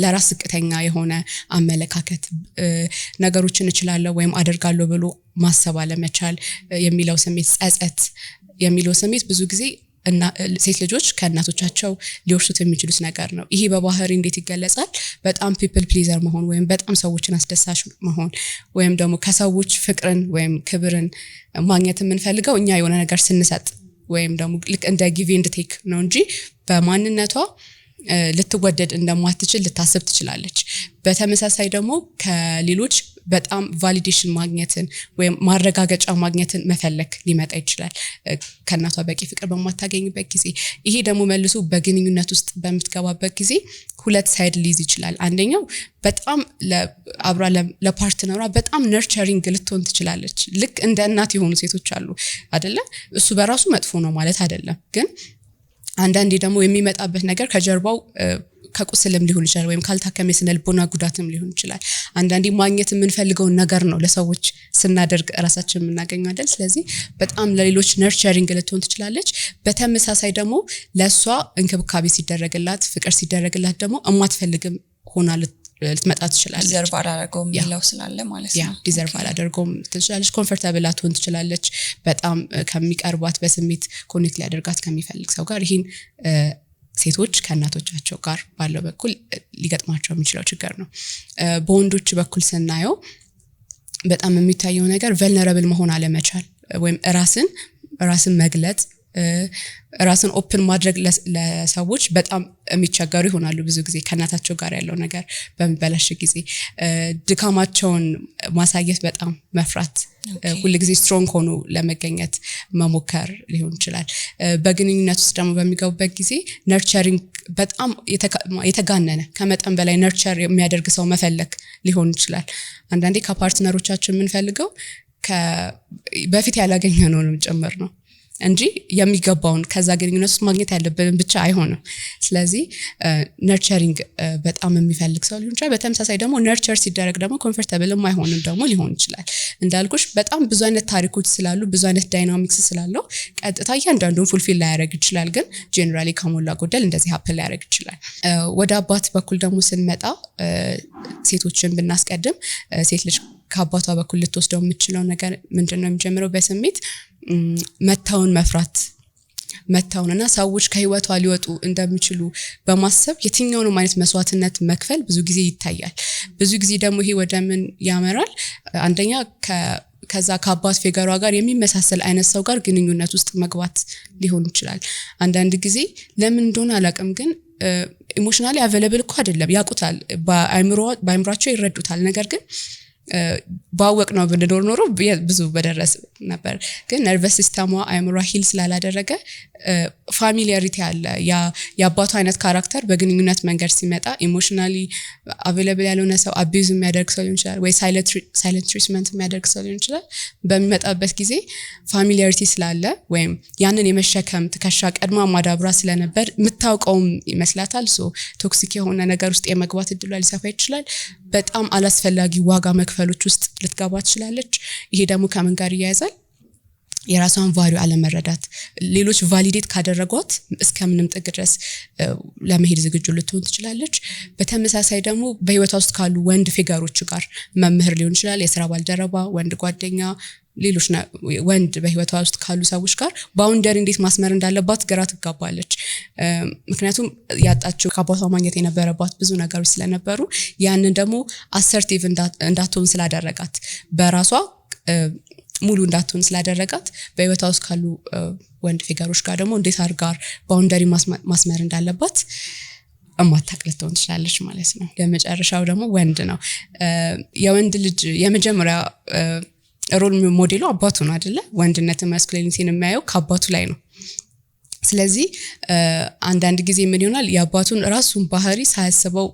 ለራስ ዝቅተኛ የሆነ አመለካከት፣ ነገሮችን እችላለሁ ወይም አደርጋለሁ ብሎ ማሰብ አለመቻል የሚለው ስሜት፣ ጸጸት የሚለው ስሜት ብዙ ጊዜ እና ሴት ልጆች ከእናቶቻቸው ሊወርሱት የሚችሉት ነገር ነው። ይሄ በባህሪ እንዴት ይገለጻል? በጣም ፒፕል ፕሊዘር መሆን ወይም በጣም ሰዎችን አስደሳች መሆን ወይም ደግሞ ከሰዎች ፍቅርን ወይም ክብርን ማግኘት የምንፈልገው እኛ የሆነ ነገር ስንሰጥ ወይም ደግሞ ልክ እንደ ጊቭ ኤንድ ቴክ ነው እንጂ በማንነቷ ልትወደድ እንደማትችል ልታስብ ትችላለች። በተመሳሳይ ደግሞ ከሌሎች በጣም ቫሊዴሽን ማግኘትን ወይም ማረጋገጫ ማግኘትን መፈለግ ሊመጣ ይችላል ከእናቷ በቂ ፍቅር በማታገኝበት ጊዜ። ይሄ ደግሞ መልሶ በግንኙነት ውስጥ በምትገባበት ጊዜ ሁለት ሳይድ ሊይዝ ይችላል። አንደኛው በጣም አብራ ለፓርትነሯ በጣም ነርቸሪንግ ልትሆን ትችላለች። ልክ እንደ እናት የሆኑ ሴቶች አሉ አይደለ? እሱ በራሱ መጥፎ ነው ማለት አይደለም። ግን አንዳንዴ ደግሞ የሚመጣበት ነገር ከጀርባው ከቁስልም ሊሆን ይችላል ወይም ካልታከመ የስነ ልቦና ጉዳትም ሊሆን ይችላል። አንዳንዴ ማግኘት የምንፈልገውን ነገር ነው ለሰዎች ስናደርግ ራሳችን የምናገኘው አይደል? ስለዚህ በጣም ለሌሎች ነርቸሪንግ ልትሆን ትችላለች። በተመሳሳይ ደግሞ ለሷ እንክብካቤ ሲደረግላት፣ ፍቅር ሲደረግላት ደግሞ እማትፈልግም ሆና ልትመጣ ትችላለች። ዲዘርቭ አላደርገውም የሚለው ስላለ ማለት ነው። ዲዘርቭ አላደርገውም ትችላለች። ኮምፎርታብል ላትሆን ትችላለች በጣም ከሚቀርባት በስሜት ኮኔክት ሊያደርጋት ከሚፈልግ ሰው ጋር። ይህን ሴቶች ከእናቶቻቸው ጋር ባለው በኩል ሊገጥማቸው የሚችለው ችግር ነው። በወንዶች በኩል ስናየው በጣም የሚታየው ነገር ቨልነራብል መሆን አለመቻል ወይም ራስን መግለጽ፣ ራስን ኦፕን ማድረግ ለሰዎች በጣም የሚቸገሩ ይሆናሉ። ብዙ ጊዜ ከእናታቸው ጋር ያለው ነገር በሚበላሽ ጊዜ ድካማቸውን ማሳየት በጣም መፍራት፣ ሁሉ ጊዜ ስትሮንግ ሆኖ ለመገኘት መሞከር ሊሆን ይችላል። በግንኙነት ውስጥ ደግሞ በሚገቡበት ጊዜ ነርቸሪንግ በጣም የተጋነነ ከመጠን በላይ ነርቸር የሚያደርግ ሰው መፈለግ ሊሆን ይችላል። አንዳንዴ ከፓርትነሮቻችን የምንፈልገው በፊት ያላገኘነውን ጭምር ነው እንጂ የሚገባውን ከዛ ግንኙነት ውስጥ ማግኘት ያለብንን ብቻ አይሆንም። ስለዚህ ነርቸሪንግ በጣም የሚፈልግ ሰው ሊሆን ይችላል። በተመሳሳይ ደግሞ ነርቸር ሲደረግ ደግሞ ኮምፎርታብል የማይሆንም ደግሞ ሊሆን ይችላል። እንዳልኩሽ በጣም ብዙ አይነት ታሪኮች ስላሉ ብዙ አይነት ዳይናሚክስ ስላለው ቀጥታ እያንዳንዱን ፉልፊል ላያደርግ ይችላል። ግን ጄኔራሊ ከሞላ ጎደል እንደዚህ ሀፕን ላያደርግ ይችላል። ወደ አባት በኩል ደግሞ ስንመጣ ሴቶችን ብናስቀድም ሴት ልጅ ከአባቷ በኩል ልትወስደው የምትችለው ነገር ምንድነው? የሚጀምረው በስሜት መታውን መፍራት፣ መታውንና ሰዎች ከህይወቷ ሊወጡ እንደሚችሉ በማሰብ የትኛውንም አይነት መስዋዕትነት መክፈል ብዙ ጊዜ ይታያል። ብዙ ጊዜ ደግሞ ይሄ ወደ ምን ያመራል? አንደኛ ከዛ ከአባት ፊገሯ ጋር የሚመሳሰል አይነት ሰው ጋር ግንኙነት ውስጥ መግባት ሊሆን ይችላል። አንዳንድ ጊዜ ለምን እንደሆነ አላውቅም፣ ግን ኢሞሽናሊ አቬለብል እኮ አይደለም፣ ያውቁታል፣ በአይምሯቸው ይረዱታል። ነገር ግን ባወቅ ነው ብንኖር ኖሮ ብዙ በደረስ ነበር። ግን ነርቨስ ሲስተሟ አእምሯ ሂል ስላላደረገ ፋሚሊያሪቲ አለ። የአባቱ አይነት ካራክተር በግንኙነት መንገድ ሲመጣ ኢሞሽናሊ አቬይላብል ያልሆነ ሰው አቢዩዝ የሚያደርግ ሰው ሊሆን ይችላል፣ ወይ ሳይለንት ትሪትመንት የሚያደርግ ሰው ሊሆን ይችላል። በሚመጣበት ጊዜ ፋሚሊያሪቲ ስላለ ወይም ያንን የመሸከም ትከሻ ቀድማ ማዳብራ ስለነበር የምታውቀውም ይመስላታል። ቶክሲክ የሆነ ነገር ውስጥ የመግባት እድሏ ሊሰፋ ይችላል። በጣም አላስፈላጊ ዋጋ መክፈሎች ውስጥ ልትገባ ትችላለች። ይሄ ደግሞ ከምን ጋር ይያያዛል? የራሷን ቫልዩ አለመረዳት። ሌሎች ቫሊዴት ካደረጓት እስከምንም ጥግ ድረስ ለመሄድ ዝግጁ ልትሆን ትችላለች። በተመሳሳይ ደግሞ በህይወቷ ውስጥ ካሉ ወንድ ፊገሮች ጋር መምህር ሊሆን ይችላል፣ የስራ ባልደረባ፣ ወንድ ጓደኛ፣ ሌሎች ወንድ በህይወቷ ውስጥ ካሉ ሰዎች ጋር ባውንደሪ እንዴት ማስመር እንዳለባት ግራ ትጋባለች። ምክንያቱም ያጣችው ከአባቷ ማግኘት የነበረባት ብዙ ነገሮች ስለነበሩ ያንን ደግሞ አሰርቲቭ እንዳትሆን ስላደረጋት በራሷ ሙሉ እንዳትሆን ስላደረጋት በህይወቷ ውስጥ ካሉ ወንድ ፊገሮች ጋር ደግሞ እንዴት አድርጋር ባውንደሪ ማስመር እንዳለባት እማታውቅ ልትሆን ትችላለች ማለት ነው። የመጨረሻው ደግሞ ወንድ ነው። የወንድ ልጅ የመጀመሪያ ሮል ሞዴሉ አባቱ ነው አይደለ? ወንድነት ማስኩሊኒቲን የሚያየው ከአባቱ ላይ ነው። ስለዚህ አንዳንድ ጊዜ ምን ይሆናል? የአባቱን ራሱን ባህሪ ሳያስበው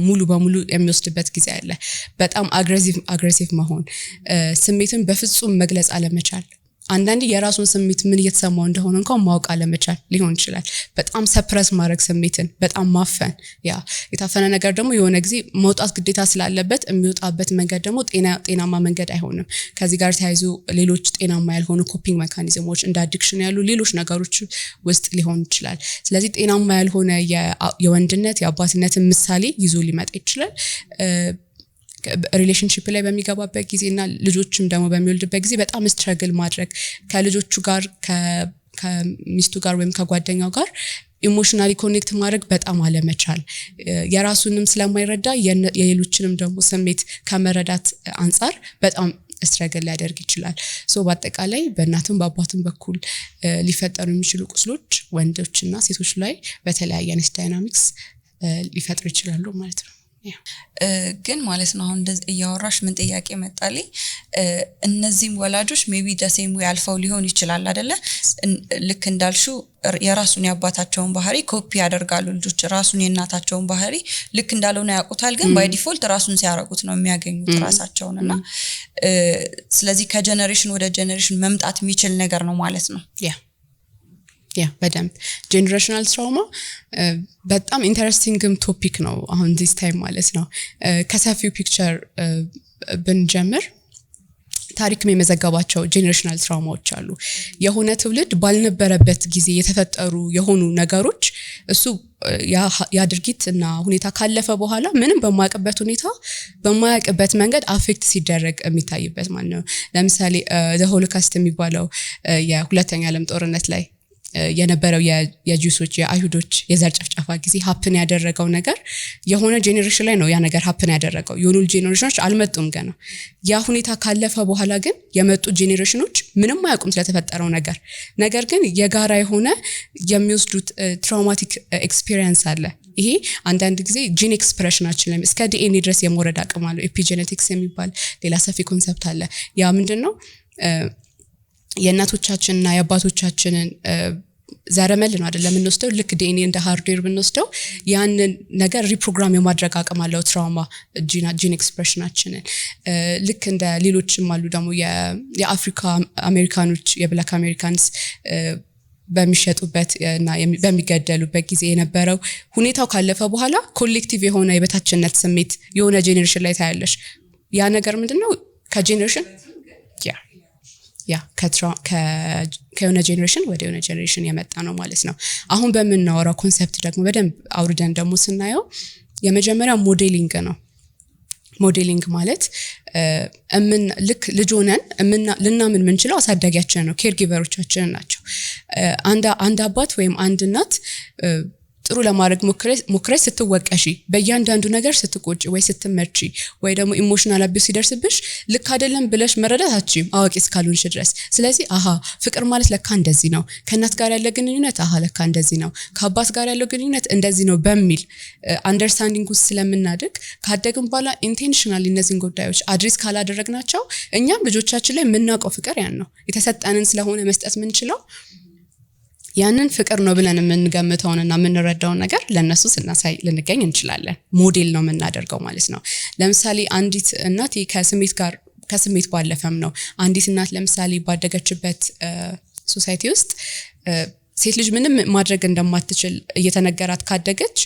ሙሉ በሙሉ የሚወስድበት ጊዜ አለ። በጣም አግሬሲቭ መሆን፣ ስሜትን በፍጹም መግለጽ አለመቻል፣ አንዳንዴ የራሱን ስሜት ምን እየተሰማው እንደሆነ እንኳን ማወቅ አለመቻል ሊሆን ይችላል። በጣም ሰፕረስ ማድረግ፣ ስሜትን በጣም ማፈን። ያ የታፈነ ነገር ደግሞ የሆነ ጊዜ መውጣት ግዴታ ስላለበት የሚወጣበት መንገድ ደግሞ ጤናማ መንገድ አይሆንም። ከዚህ ጋር ተያይዞ ሌሎች ጤናማ ያልሆኑ ኮፒንግ ሜካኒዝሞች እንደ አዲክሽን ያሉ ሌሎች ነገሮች ውስጥ ሊሆን ይችላል። ስለዚህ ጤናማ ያልሆነ የወንድነት የአባትነትን ምሳሌ ይዞ ሊመጣ ይችላል። ሪሌሽንሺፕ ላይ በሚገባበት ጊዜና ልጆችም ደግሞ በሚወልድበት ጊዜ በጣም ስትራግል ማድረግ፣ ከልጆቹ ጋር ከሚስቱ ጋር ወይም ከጓደኛው ጋር ኢሞሽናሊ ኮኔክት ማድረግ በጣም አለመቻል፣ የራሱንም ስለማይረዳ የሌሎችንም ደግሞ ስሜት ከመረዳት አንጻር በጣም ስትራግል ሊያደርግ ይችላል። በአጠቃላይ በእናትም በአባትም በኩል ሊፈጠሩ የሚችሉ ቁስሎች ወንዶችና ሴቶች ላይ በተለያየ አይነት ዳይናሚክስ ሊፈጥሩ ይችላሉ ማለት ነው። ግን ማለት ነው አሁን እንደዚህ እያወራሽ ምን ጥያቄ መጣልኝ? እነዚህም ወላጆች ሜቢ ደሴም ወይ አልፈው ሊሆን ይችላል አይደለ? ልክ እንዳልሹ የራሱን ያባታቸውን ባህሪ ኮፒ ያደርጋሉ ልጆች፣ ራሱን የእናታቸውን ባህሪ ልክ እንዳልሆነ ያውቁታል። ግን ባይ ዲፎልት ራሱን ሲያረጉት ነው የሚያገኙት ራሳቸውንና ስለዚህ ከጀነሬሽን ወደ ጀነሬሽን መምጣት የሚችል ነገር ነው ማለት ነው። በደንብ ጄኔሬሽናል ትራውማ በጣም ኢንተረስቲንግም ቶፒክ ነው አሁን ዲስ ታይም ማለት ነው። ከሰፊው ፒክቸር ብንጀምር ታሪክም የመዘገባቸው ጄኔሬሽናል ትራውማዎች አሉ። የሆነ ትውልድ ባልነበረበት ጊዜ የተፈጠሩ የሆኑ ነገሮች እሱ ያ ድርጊት እና ሁኔታ ካለፈ በኋላ ምንም በማያውቅበት ሁኔታ በማያውቅበት መንገድ አፌክት ሲደረግ የሚታይበት ማለት ነው። ለምሳሌ ሆሎካስት የሚባለው የሁለተኛ ዓለም ጦርነት ላይ የነበረው የጁሶች የአይሁዶች የዘር ጭፍጨፋ ጊዜ ሀፕን ያደረገው ነገር የሆነ ጄኔሬሽን ላይ ነው ያ ነገር ሀፕን ያደረገው። የሆኑ ጄኔሬሽኖች አልመጡም ገና። ያ ሁኔታ ካለፈ በኋላ ግን የመጡ ጄኔሬሽኖች ምንም አያውቁም ስለተፈጠረው ነገር ግን የጋራ የሆነ የሚወስዱት ትራውማቲክ ኤክስፒሪየንስ አለ። ይሄ አንዳንድ ጊዜ ጂን ኤክስፕሬሽናችን ላይ እስከ ዲኤንኤ ድረስ የመውረድ አቅም አለው። ኤፒጄኔቲክስ የሚባል ሌላ ሰፊ ኮንሰፕት አለ። ያ ምንድነው? የእናቶቻችንና የአባቶቻችንን ዘረመል ነው አይደለም የምንወስደው። ልክ ዲኤንኤ እንደ ሃርድዌር ብንወስደው ያንን ነገር ሪፕሮግራም የማድረግ አቅም አለው ትራውማ ጂን ኤክስፕሬሽናችንን። ልክ እንደ ሌሎችም አሉ ደግሞ የአፍሪካ አሜሪካኖች የብላክ አሜሪካንስ በሚሸጡበት እና በሚገደሉበት ጊዜ የነበረው ሁኔታው ካለፈ በኋላ ኮሌክቲቭ የሆነ የበታችነት ስሜት የሆነ ጄኔሬሽን ላይ ታያለሽ። ያ ነገር ምንድነው? ከጄኔሬሽን ከሆነ ጄኔሬሽን ወደ ሆነ ጄኔሬሽን የመጣ ነው ማለት ነው። አሁን በምናወራው ኮንሰፕት ደግሞ በደንብ አውርደን ደግሞ ስናየው የመጀመሪያው ሞዴሊንግ ነው። ሞዴሊንግ ማለት ልክ ልጅ ሆነን ልናምን የምንችለው አሳዳጊያችን ነው፣ ኬር ጊቨሮቻችን ናቸው። አንድ አባት ወይም አንድ እናት ጥሩ ለማድረግ ሞክረሽ ስትወቀሺ በእያንዳንዱ ነገር ስትቆጪ ወይ ስትመርቺ ወይ ደግሞ ኢሞሽናል አቢዩስ ሲደርስብሽ ልክ አይደለም ብለሽ መረዳት አትችይም አዋቂ እስካልሆንሽ ድረስ። ስለዚህ ፍቅር ማለት ለካ እንደዚህ ነው፣ ከእናት ጋር ያለ ግንኙነት ለካ እንደዚህ ነው፣ ከአባት ጋር ያለው ግንኙነት እንደዚህ ነው በሚል አንደርስታንዲንግ ውስጥ ስለምናድግ ካደግን በኋላ ኢንቴንሽናሊ እነዚህን ጉዳዮች አድሬስ ካላደረግናቸው እኛም ልጆቻችን ላይ የምናውቀው ፍቅር ያን ነው የተሰጠንን ስለሆነ መስጠት የምንችለው ያንን ፍቅር ነው ብለን የምንገምተውንና የምንረዳውን ነገር ለነሱ ስናሳይ ልንገኝ እንችላለን። ሞዴል ነው የምናደርገው ማለት ነው። ለምሳሌ አንዲት እናት ከስሜት ባለፈም ነው። አንዲት እናት ለምሳሌ ባደገችበት ሶሳይቲ ውስጥ ሴት ልጅ ምንም ማድረግ እንደማትችል እየተነገራት ካደገች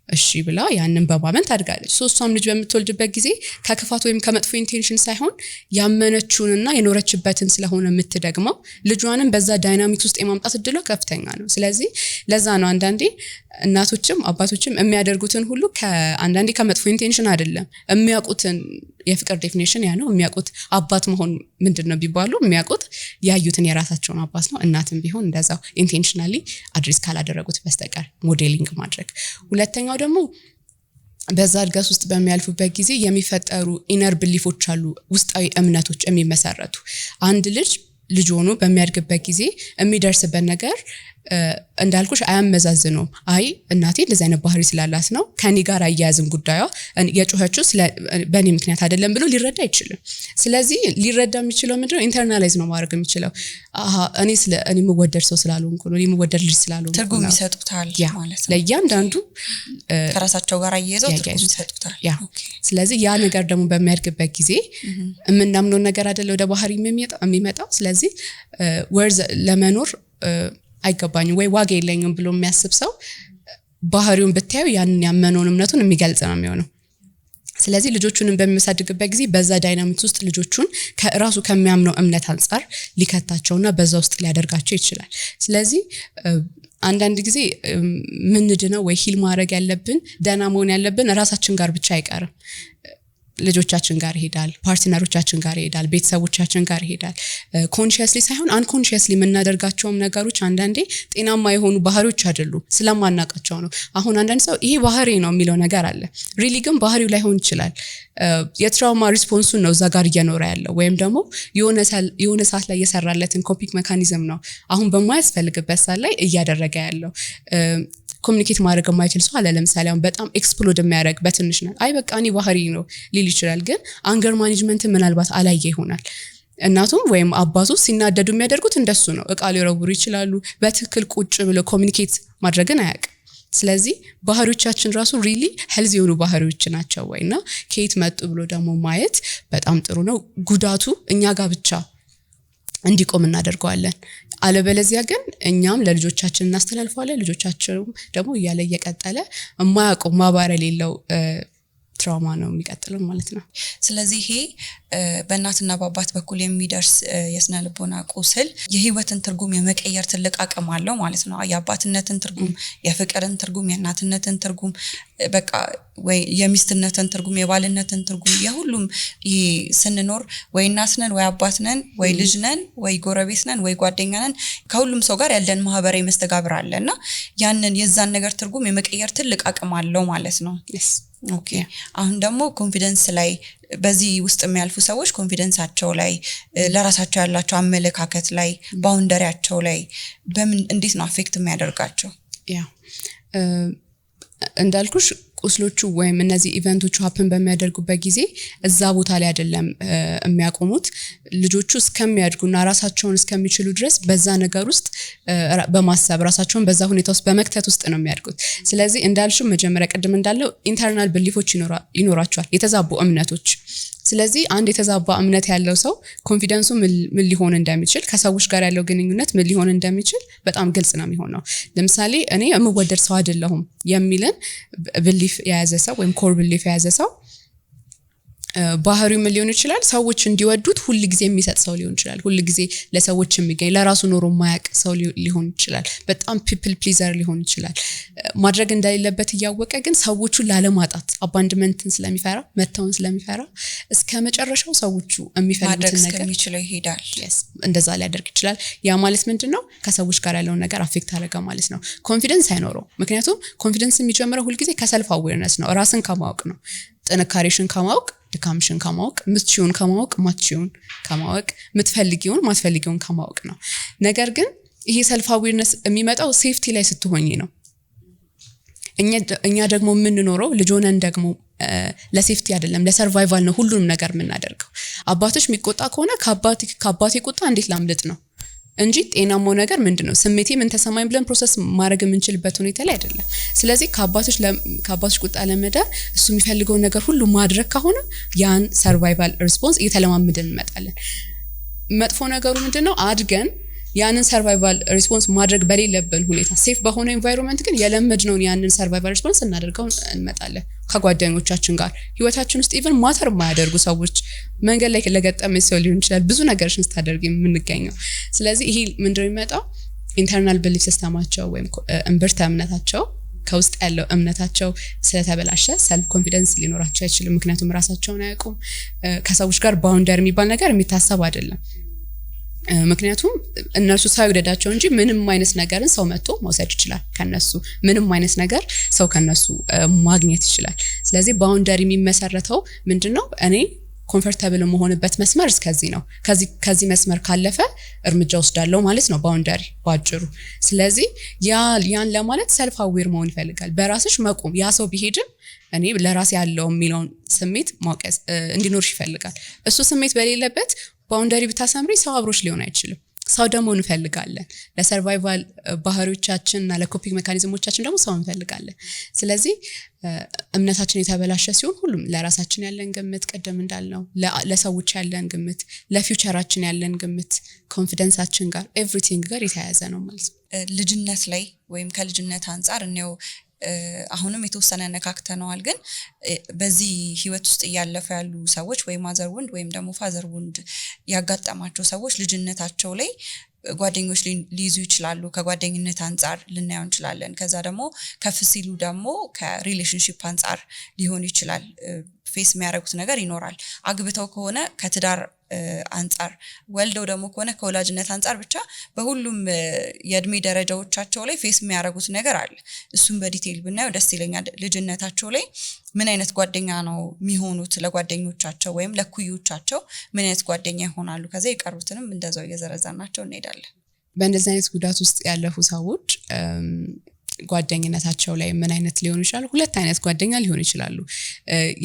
እሺ ብላ ያንን በማመን ታድጋለች። እሷም ልጅ በምትወልድበት ጊዜ ከክፋት ወይም ከመጥፎ ኢንቴንሽን ሳይሆን ያመነችውንና የኖረችበትን ስለሆነ የምትደግመው ልጇንም በዛ ዳይናሚክስ ውስጥ የማምጣት እድሏ ከፍተኛ ነው። ስለዚህ ለዛ ነው አንዳንዴ እናቶችም አባቶችም የሚያደርጉትን ሁሉ አንዳንዴ ከመጥፎ ኢንቴንሽን አይደለም የሚያውቁትን የፍቅር ዴፊኒሽን ያ ነው የሚያውቁት። አባት መሆን ምንድነው ቢባሉ የሚያውቁት ያዩትን የራሳቸውን አባት ነው። እናትም ቢሆን እንደዛው ኢንቴንሽናሊ አድሬስ ካላደረጉት በስተቀር ሞዴሊንግ ማድረግ። ሁለተኛው ደግሞ በዛ እድገት ውስጥ በሚያልፉበት ጊዜ የሚፈጠሩ ኢነር ብሊፎች አሉ፣ ውስጣዊ እምነቶች የሚመሰረቱ። አንድ ልጅ ሆኖ በሚያድግበት ጊዜ የሚደርስበት ነገር እንዳልኩሽ አያመዛዝነውም። አይ እናቴ እንደዚህ አይነት ባህሪ ስላላት ነው ከኔ ጋር አያያዝም ጉዳዩ የጮኸችው በእኔ ምክንያት አይደለም ብሎ ሊረዳ አይችልም። ስለዚህ ሊረዳ የሚችለው ምንድነው ኢንተርናላይዝ ነው ማድረግ የሚችለው። እኔ የምወደድ ሰው ስላልሆንኩ ነው፣ የምወደድ ልጅ ስላልሆንኩ ነው። ትርጉም ይሰጡታል ማለት ነው። ለእያንዳንዱ ከራሳቸው ጋር አያይዘው ትርጉም ይሰጡታል። ስለዚህ ያ ነገር ደግሞ በሚያድግበት ጊዜ የምናምነው ነገር አይደለ ወደ ባህሪ የሚመጣው። ስለዚህ ወርዝ ለመኖር አይገባኝም ወይ ዋጋ የለኝም ብሎ የሚያስብ ሰው ባህሪውን ብታዩ ያንን ያመነውን እምነቱን የሚገልጽ ነው የሚሆነው። ስለዚህ ልጆቹንም በሚያሳድግበት ጊዜ በዛ ዳይናሚክስ ውስጥ ልጆቹን ከራሱ ከሚያምነው እምነት አንፃር ሊከታቸውና በዛ ውስጥ ሊያደርጋቸው ይችላል። ስለዚህ አንዳንድ ጊዜ ምንድነው ወይ ሂል ማድረግ ያለብን ደህና መሆን ያለብን ራሳችን ጋር ብቻ አይቀርም። ልጆቻችን ጋር ይሄዳል፣ ፓርትነሮቻችን ጋር ይሄዳል፣ ቤተሰቦቻችን ጋር ይሄዳል። ኮንሺየስሊ ሳይሆን አንኮንሺየስሊ የምናደርጋቸውም ነገሮች አንዳንዴ ጤናማ የሆኑ ባህሪዎች አይደሉም፣ ስለማናውቃቸው ነው። አሁን አንዳንድ ሰው ይሄ ባህሪ ነው የሚለው ነገር አለ። ሪሊ ግን ባህሪው ላይሆን ይችላል። የትራውማ ሪስፖንሱን ነው እዛ ጋር እየኖረ ያለው፣ ወይም ደግሞ የሆነ ሰዓት ላይ የሰራለትን ኮፒንግ ሜካኒዝም ነው አሁን በማያስፈልግበት ሰዓት ላይ እያደረገ ያለው። ኮሚኒኬት ማድረግ የማይችል ሰው አለ። ለምሳሌ አሁን በጣም ኤክስፕሎድ የሚያደርግ በትንሽ ነው አይ በቃ እኔ ባህሪ ነው ሊል ይችላል። ግን አንገር ማኔጅመንት ምናልባት አላየ ይሆናል። እናቱም ወይም አባቱ ሲናደዱ የሚያደርጉት እንደሱ ነው። እቃ ሊወረውሩ ይችላሉ። በትክክል ቁጭ ብሎ ኮሚኒኬት ማድረግን አያውቅም። ስለዚህ ባህሪዎቻችን ራሱ ሪሊ ሄልዚ የሆኑ ባህሪዎች ናቸው ወይና ከየት መጡ ብሎ ደግሞ ማየት በጣም ጥሩ ነው። ጉዳቱ እኛ ጋር ብቻ እንዲቆም እናደርገዋለን። አለበለዚያ ግን እኛም ለልጆቻችን እናስተላልፈዋለን። ልጆቻችንም ደግሞ እያለ እየቀጠለ የማያውቀው ማባሪያ የሌለው ትራውማ ነው የሚቀጥለው ማለት ነው። ስለዚህ ይሄ በእናትና በአባት በኩል የሚደርስ የስነ ልቦና ቁስል የህይወትን ትርጉም የመቀየር ትልቅ አቅም አለው ማለት ነው። የአባትነትን ትርጉም፣ የፍቅርን ትርጉም፣ የእናትነትን ትርጉም፣ በቃ ወይ የሚስትነትን ትርጉም፣ የባልነትን ትርጉም የሁሉም ይሄ ስንኖር ወይ እናት ነን ወይ አባት ነን ወይ ልጅ ነን ወይ ጎረቤት ነን ወይ ጓደኛ ነን ከሁሉም ሰው ጋር ያለን ማህበራዊ መስተጋብር አለና ያንን የዛን ነገር ትርጉም የመቀየር ትልቅ አቅም አለው ማለት ነው። ኦኬ አሁን ደግሞ ኮንፊደንስ ላይ በዚህ ውስጥ የሚያልፉ ሰዎች ኮንፊደንሳቸው ላይ ለራሳቸው ያላቸው አመለካከት ላይ ባውንደሪያቸው ላይ በምን እንዴት ነው አፌክት የሚያደርጋቸው? እንዳልኩሽ ቁስሎቹ ወይም እነዚህ ኢቨንቶቹ ሀፕን በሚያደርጉበት ጊዜ እዛ ቦታ ላይ አይደለም የሚያቆሙት። ልጆቹ እስከሚያድጉና ራሳቸውን እስከሚችሉ ድረስ በዛ ነገር ውስጥ በማሰብ ራሳቸውን በዛ ሁኔታ ውስጥ በመክተት ውስጥ ነው የሚያድጉት። ስለዚህ እንዳልሽው መጀመሪያ ቅድም እንዳለው ኢንተርናል ብሊፎች ይኖራቸዋል፣ የተዛቡ እምነቶች። ስለዚህ አንድ የተዛባ እምነት ያለው ሰው ኮንፊደንሱ ምን ሊሆን እንደሚችል፣ ከሰዎች ጋር ያለው ግንኙነት ምን ሊሆን እንደሚችል በጣም ግልጽ ነው የሚሆነው። ለምሳሌ እኔ የምወደድ ሰው አይደለሁም የሚልን ብሊፍ የያዘ ሰው ወይም ኮር ብሊፍ የያዘ ሰው ባህሪው ምን ሊሆን ይችላል? ሰዎች እንዲወዱት ሁል ጊዜ የሚሰጥ ሰው ሊሆን ይችላል። ሁል ጊዜ ለሰዎች የሚገኝ ለራሱ ኖሮ የማያውቅ ሰው ሊሆን ይችላል። በጣም ፒፕል ፕሊዘር ሊሆን ይችላል። ማድረግ እንደሌለበት እያወቀ ግን ሰዎቹን ላለማጣት አባንድመንትን ስለሚፈራ መተውን ስለሚፈራ እስከ መጨረሻው ሰዎቹ የሚፈልጉትን ነገር እስከሚችለው ይሄዳል። እንደዛ ሊያደርግ ይችላል። ያ ማለት ምንድነው? ከሰዎች ጋር ያለውን ነገር አፌክት አደረገ ማለት ነው። ኮንፊደንስ አይኖረው። ምክንያቱም ኮንፊደንስ የሚጀምረው ሁል ጊዜ ከሰልፍ አዌርነስ ነው፣ ራስን ከማወቅ ነው። ጥንካሬሽን ከማወቅ፣ ድካምሽን ከማወቅ፣ ምትችውን ከማወቅ፣ ማትችውን ከማወቅ፣ ምትፈልጊውን ማትፈልጊውን ከማወቅ ነው። ነገር ግን ይሄ ሰልፍ አዌርነስ የሚመጣው ሴፍቲ ላይ ስትሆኚ ነው። እኛ ደግሞ የምንኖረው ልጅ ሆነን ደግሞ ለሴፍቲ አይደለም ለሰርቫይቫል ነው ሁሉንም ነገር የምናደርገው። አባቶች የሚቆጣ ከሆነ ከአባቴ ቁጣ እንዴት ላምልጥ ነው እንጂ ጤናማው ነገር ምንድነው? ስሜቴ ምን ተሰማኝ ብለን ፕሮሰስ ማድረግ የምንችልበት ሁኔታ ላይ አይደለም። ስለዚህ ከአባቶች ቁጣ ለመዳር እሱ የሚፈልገውን ነገር ሁሉ ማድረግ ከሆነ ያን ሰርቫይቫል ሪስፖንስ እየተለማመድን እንመጣለን። መጥፎ ነገሩ ምንድነው? አድገን ያንን ሰርቫይቫል ሪስፖንስ ማድረግ በሌለብን ሁኔታ ሴፍ በሆነ ኤንቫይሮንመንት ግን የለመድነውን ያንን ሰርቫይቫል ሪስፖንስ እናደርገው እንመጣለን። ከጓደኞቻችን ጋር ህይወታችን ውስጥ ኢቭን ማተር የማያደርጉ ሰዎች መንገድ ላይ ለገጠመኝ ሰው ሊሆን ይችላል ብዙ ነገሮችን ስታደርግ የምንገኘው። ስለዚህ ይሄ ምንድነው የሚመጣው? ኢንተርናል ቢሊፍ ሲስተማቸው ወይም እምብርተ እምነታቸው ከውስጥ ያለው እምነታቸው ስለተበላሸ ሰልፍ ኮንፊደንስ ሊኖራቸው አይችልም። ምክንያቱም ራሳቸውን አያውቁም። ከሰዎች ጋር ባውንደሪ የሚባል ነገር የሚታሰብ አይደለም። ምክንያቱም እነሱ ሰው ይወደዳቸው እንጂ ምንም አይነት ነገርን ሰው መጥቶ መውሰድ ይችላል ከነሱ። ምንም አይነት ነገር ሰው ከነሱ ማግኘት ይችላል። ስለዚህ ባውንደሪ የሚመሰረተው ምንድነው? እኔ ኮምፎርታብል መሆንበት መስመር እስከዚህ ነው። ከዚህ መስመር ካለፈ እርምጃ ወስዳለሁ ማለት ነው ባውንደሪ ባጭሩ። ስለዚህ ያን ለማለት ሰልፍ አዌር መሆን ይፈልጋል። በራስሽ መቆም። ያ ሰው ቢሄድም እኔ ለራሴ ያለው የሚለውን ስሜት ማውቀስ እንዲኖርሽ ይፈልጋል። እሱ ስሜት በሌለበት ባውንደሪ ብታሰምሪ ሰው አብሮሽ ሊሆን አይችልም። ሰው ደግሞ እንፈልጋለን። ለሰርቫይቫል ባህሪዎቻችንና ለኮፒንግ ሜካኒዝሞቻችን ደግሞ ሰው እንፈልጋለን። ስለዚህ እምነታችን የተበላሸ ሲሆን ሁሉም ለራሳችን ያለን ግምት ቀደም እንዳልነው ለሰዎች ያለን ግምት፣ ለፊውቸራችን ያለን ግምት ኮንፊደንሳችን ጋር ኤቭሪቲንግ ጋር የተያያዘ ነው ማለት ነው። ልጅነት ላይ ወይም ከልጅነት አንጻር እኔው አሁንም የተወሰነ ነካክተነዋል። ግን በዚህ ህይወት ውስጥ እያለፈ ያሉ ሰዎች ወይ ማዘር ውንድ ወይም ደግሞ ፋዘር ውንድ ያጋጠማቸው ሰዎች ልጅነታቸው ላይ ጓደኞች ሊይዙ ይችላሉ። ከጓደኝነት አንጻር ልናየው እንችላለን። ከዛ ደግሞ ከፍ ሲሉ ደግሞ ከሪሌሽንሺፕ አንጻር ሊሆን ይችላል ፌስ የሚያደርጉት ነገር ይኖራል። አግብተው ከሆነ ከትዳር አንጻር፣ ወልደው ደግሞ ከሆነ ከወላጅነት አንጻር፣ ብቻ በሁሉም የእድሜ ደረጃዎቻቸው ላይ ፌስ የሚያደርጉት ነገር አለ። እሱም በዲቴይል ብናየው ደስ ይለኛል። ልጅነታቸው ላይ ምን አይነት ጓደኛ ነው የሚሆኑት ለጓደኞቻቸው ወይም ለኩዮቻቸው ምን አይነት ጓደኛ ይሆናሉ? ከዛ የቀሩትንም እንደዛው እየዘረዘርናቸው እንሄዳለን። በእንደዚህ አይነት ጉዳት ውስጥ ያለፉ ሰዎች ጓደኝነታቸው ላይ ምን አይነት ሊሆን ይችላል? ሁለት አይነት ጓደኛ ሊሆን ይችላሉ።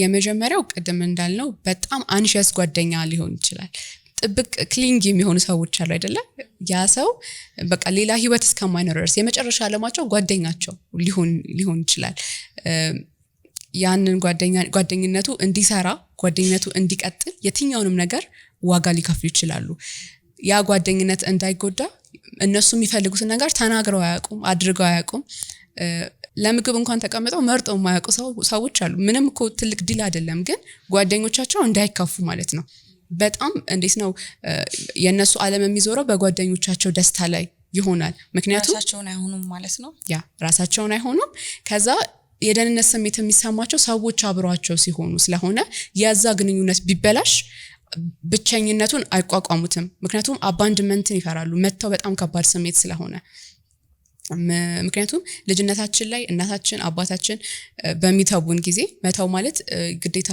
የመጀመሪያው ቅድም እንዳልነው በጣም አንሺየስ ጓደኛ ሊሆን ይችላል። ጥብቅ ክሊንግ የሚሆኑ ሰዎች አሉ አይደለ? ያ ሰው በቃ ሌላ ህይወት እስከማይኖር ድረስ የመጨረሻ ዓለማቸው ጓደኛቸው ሊሆን ይችላል። ያንን ጓደኝነቱ እንዲሰራ ጓደኝነቱ እንዲቀጥል የትኛውንም ነገር ዋጋ ሊከፍሉ ይችላሉ። ያ ጓደኝነት እንዳይጎዳ እነሱ የሚፈልጉትን ነገር ተናግረው አያውቁም፣ አድርገው አያውቁም። ለምግብ እንኳን ተቀምጠው መርጠው የማያውቁ ሰዎች አሉ። ምንም እኮ ትልቅ ዲል አይደለም፣ ግን ጓደኞቻቸው እንዳይከፉ ማለት ነው። በጣም እንዴት ነው የነሱ ዓለም የሚዞረው በጓደኞቻቸው ደስታ ላይ ይሆናል። ምክንያቱም ራሳቸውን አይሆኑም ማለት ነው። ራሳቸውን አይሆኑም። ከዛ የደህንነት ስሜት የሚሰማቸው ሰዎች አብሯቸው ሲሆኑ ስለሆነ የዛ ግንኙነት ቢበላሽ ብቸኝነቱን አይቋቋሙትም። ምክንያቱም አባንድመንትን ይፈራሉ። መተው በጣም ከባድ ስሜት ስለሆነ ምክንያቱም ልጅነታችን ላይ እናታችን አባታችን በሚተውን ጊዜ መተው ማለት ግዴታ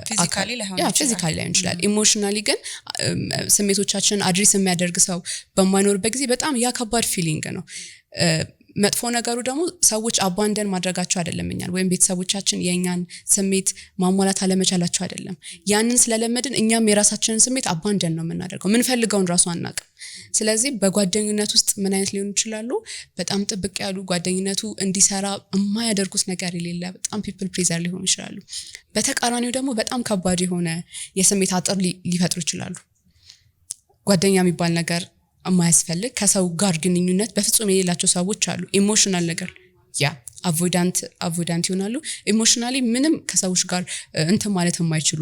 ፊዚካሊ ላይሆን ይችላል። ኢሞሽናሊ ግን ስሜቶቻችን አድሬስ የሚያደርግ ሰው በማይኖርበት ጊዜ በጣም ያ ከባድ ፊሊንግ ነው። መጥፎ ነገሩ ደግሞ ሰዎች አባንደን ማድረጋቸው አይደለም እኛን ወይም ቤተሰቦቻችን የእኛን ስሜት ማሟላት አለመቻላቸው አይደለም። ያንን ስለለመድን እኛም የራሳችንን ስሜት አባንደን ነው የምናደርገው። ምንፈልገውን ራሱ አናውቅም። ስለዚህ በጓደኝነት ውስጥ ምን አይነት ሊሆኑ ይችላሉ? በጣም ጥብቅ ያሉ ጓደኝነቱ እንዲሰራ የማያደርጉት ነገር የሌለ በጣም ፒፕል ፕሊዘር ሊሆኑ ይችላሉ። በተቃራኒው ደግሞ በጣም ከባድ የሆነ የስሜት አጥር ሊፈጥሩ ይችላሉ። ጓደኛ የሚባል ነገር የማያስፈልግ ከሰው ጋር ግንኙነት በፍጹም የሌላቸው ሰዎች አሉ። ኢሞሽናል ነገር አቮይዳንት ይሆናሉ። ኢሞሽናሊ ምንም ከሰዎች ጋር እንትን ማለት የማይችሉ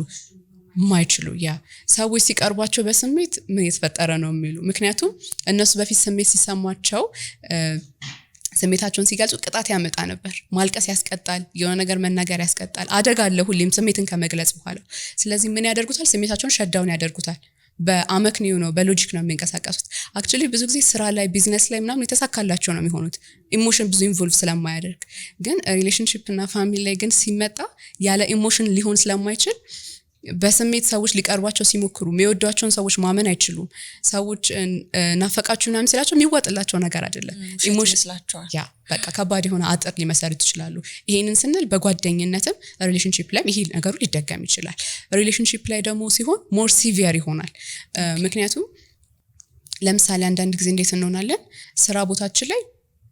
ያ ሰዎች ሲቀርቧቸው በስሜት ምን የተፈጠረ ነው የሚሉ ምክንያቱም እነሱ በፊት ስሜት ሲሰማቸው ስሜታቸውን ሲገልጹ ቅጣት ያመጣ ነበር። ማልቀስ ያስቀጣል፣ የሆነ ነገር መናገር ያስቀጣል፣ አደጋ አለ ሁሌም ስሜትን ከመግለጽ በኋላ። ስለዚህ ምን ያደርጉታል? ስሜታቸውን ሸዳውን ያደርጉታል። በአመክንዮ ነው በሎጂክ ነው የሚንቀሳቀሱት። አክቹሊ ብዙ ጊዜ ስራ ላይ ቢዝነስ ላይ ምናምን የተሳካላቸው ነው የሚሆኑት ኢሞሽን ብዙ ኢንቮልቭ ስለማያደርግ። ግን ሪሌሽንሺፕ እና ፋሚሊ ላይ ግን ሲመጣ ያለ ኢሞሽን ሊሆን ስለማይችል በስሜት ሰዎች ሊቀርቧቸው ሲሞክሩ የሚወዷቸውን ሰዎች ማመን አይችሉም። ሰዎች ናፈቃችሁ ምናምን ሲላቸው የሚዋጥላቸው ነገር አይደለም። ኢሞሽን ያ በቃ ከባድ የሆነ አጥር ሊመሰርቱ ይችላሉ። ይሄንን ስንል በጓደኝነትም ሪሌሽንሺፕ ላይ ይሄ ነገሩ ሊደገም ይችላል። ሪሌሽንሺፕ ላይ ደግሞ ሲሆን ሞር ሲቪየር ይሆናል። ምክንያቱም ለምሳሌ አንዳንድ ጊዜ እንዴት እንሆናለን ስራ ቦታችን ላይ